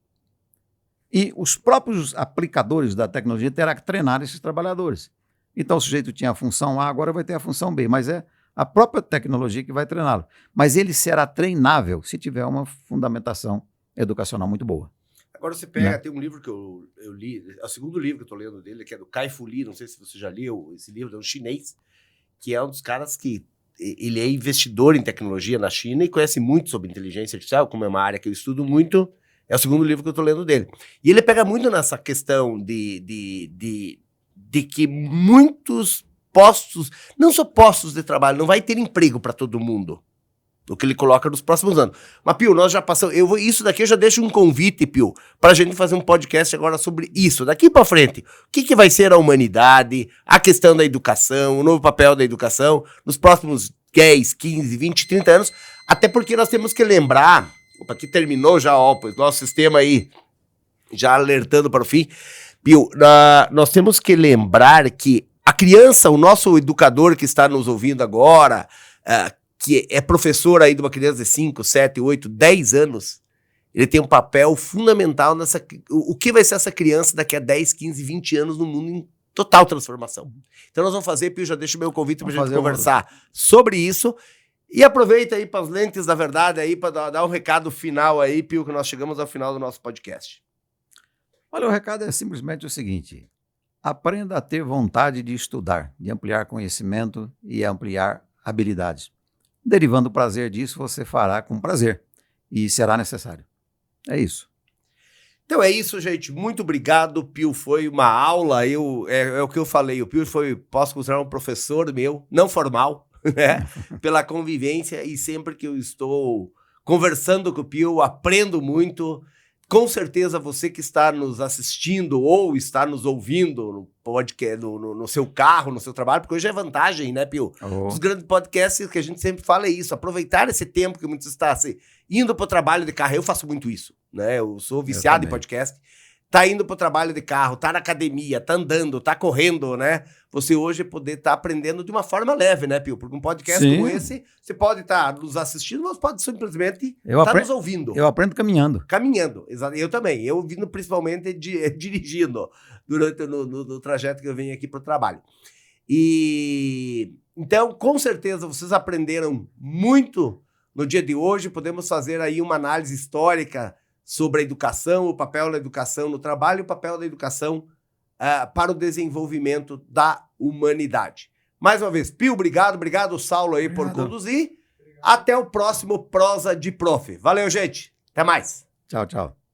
E os próprios aplicadores da tecnologia terão que treinar esses trabalhadores. Então o sujeito tinha a função A, agora vai ter a função B, mas é a própria tecnologia que vai treiná-lo. Mas ele será treinável se tiver uma fundamentação educacional muito boa. Agora você pega, tem um livro que eu li, é o segundo livro que eu estou lendo dele, que é do Kai-Fu Lee, não sei se você já leu esse livro, é um chinês, que é um dos caras que ele é investidor em tecnologia na China e conhece muito sobre inteligência artificial, como é uma área que eu estudo muito, É o segundo livro que eu tô lendo dele. E ele pega muito nessa questão de que muitos postos, não só postos de trabalho, não vai ter emprego para todo mundo. O que ele coloca nos próximos anos. Mas, Pio, nós já passamos... isso daqui eu já deixo um convite, Pio, para a gente fazer um podcast agora sobre isso. Daqui para frente, o que vai ser a humanidade, a questão da educação, o novo papel da educação, nos próximos 10, 15, 20, 30 anos. Até porque nós temos que lembrar... Opa, aqui terminou já, ó, pois nosso sistema aí, já alertando para o fim. Pio, nós temos que lembrar que a criança, o nosso educador que está nos ouvindo agora... que é professor aí de uma criança de 5, 7, 8, 10 anos, ele tem um papel fundamental nessa... O que vai ser essa criança daqui a 10, 15, 20 anos no mundo em total transformação. Então nós vamos fazer, Pio, já deixo o meu convite para a gente conversar sobre isso. E aproveita aí para as lentes da verdade aí, para dar um recado final aí, Pio, que nós chegamos ao final do nosso podcast. Olha, o recado é simplesmente o seguinte: aprenda a ter vontade de estudar, de ampliar conhecimento e ampliar habilidades. Derivando o prazer disso, você fará com prazer e será necessário. É isso. Então é isso, gente. Muito obrigado. O Pio foi uma aula. É o que eu falei. O Pio posso considerar um professor meu, não formal, né? Pela convivência, e sempre que eu estou conversando com o Pio, eu aprendo muito. Com certeza você que está nos assistindo ou está nos ouvindo no podcast, no seu carro, no seu trabalho, porque hoje é vantagem, né, Pio? Os grandes podcasts que a gente sempre fala é isso, aproveitar esse tempo que muitos estão indo para o trabalho de carro. Eu faço muito isso, né? Eu sou viciado em podcast. Tá indo para o trabalho de carro, tá na academia, tá andando, tá correndo, né? Você hoje poder estar aprendendo de uma forma leve, né, Pio? Porque um podcast como esse, você pode estar nos assistindo, mas pode simplesmente estar nos ouvindo. Eu aprendo caminhando. Caminhando, exato. Eu também. Eu vindo principalmente dirigindo durante no trajeto que eu venho aqui para o trabalho. E então, com certeza, vocês aprenderam muito no dia de hoje. Podemos fazer aí uma análise histórica sobre a educação, o papel da educação no trabalho e o papel da educação para o desenvolvimento da humanidade. Mais uma vez, Pio, obrigado, Saulo aí por conduzir. Obrigado. Até o próximo Prosa de Prof. Valeu, gente. Até mais. Tchau, tchau.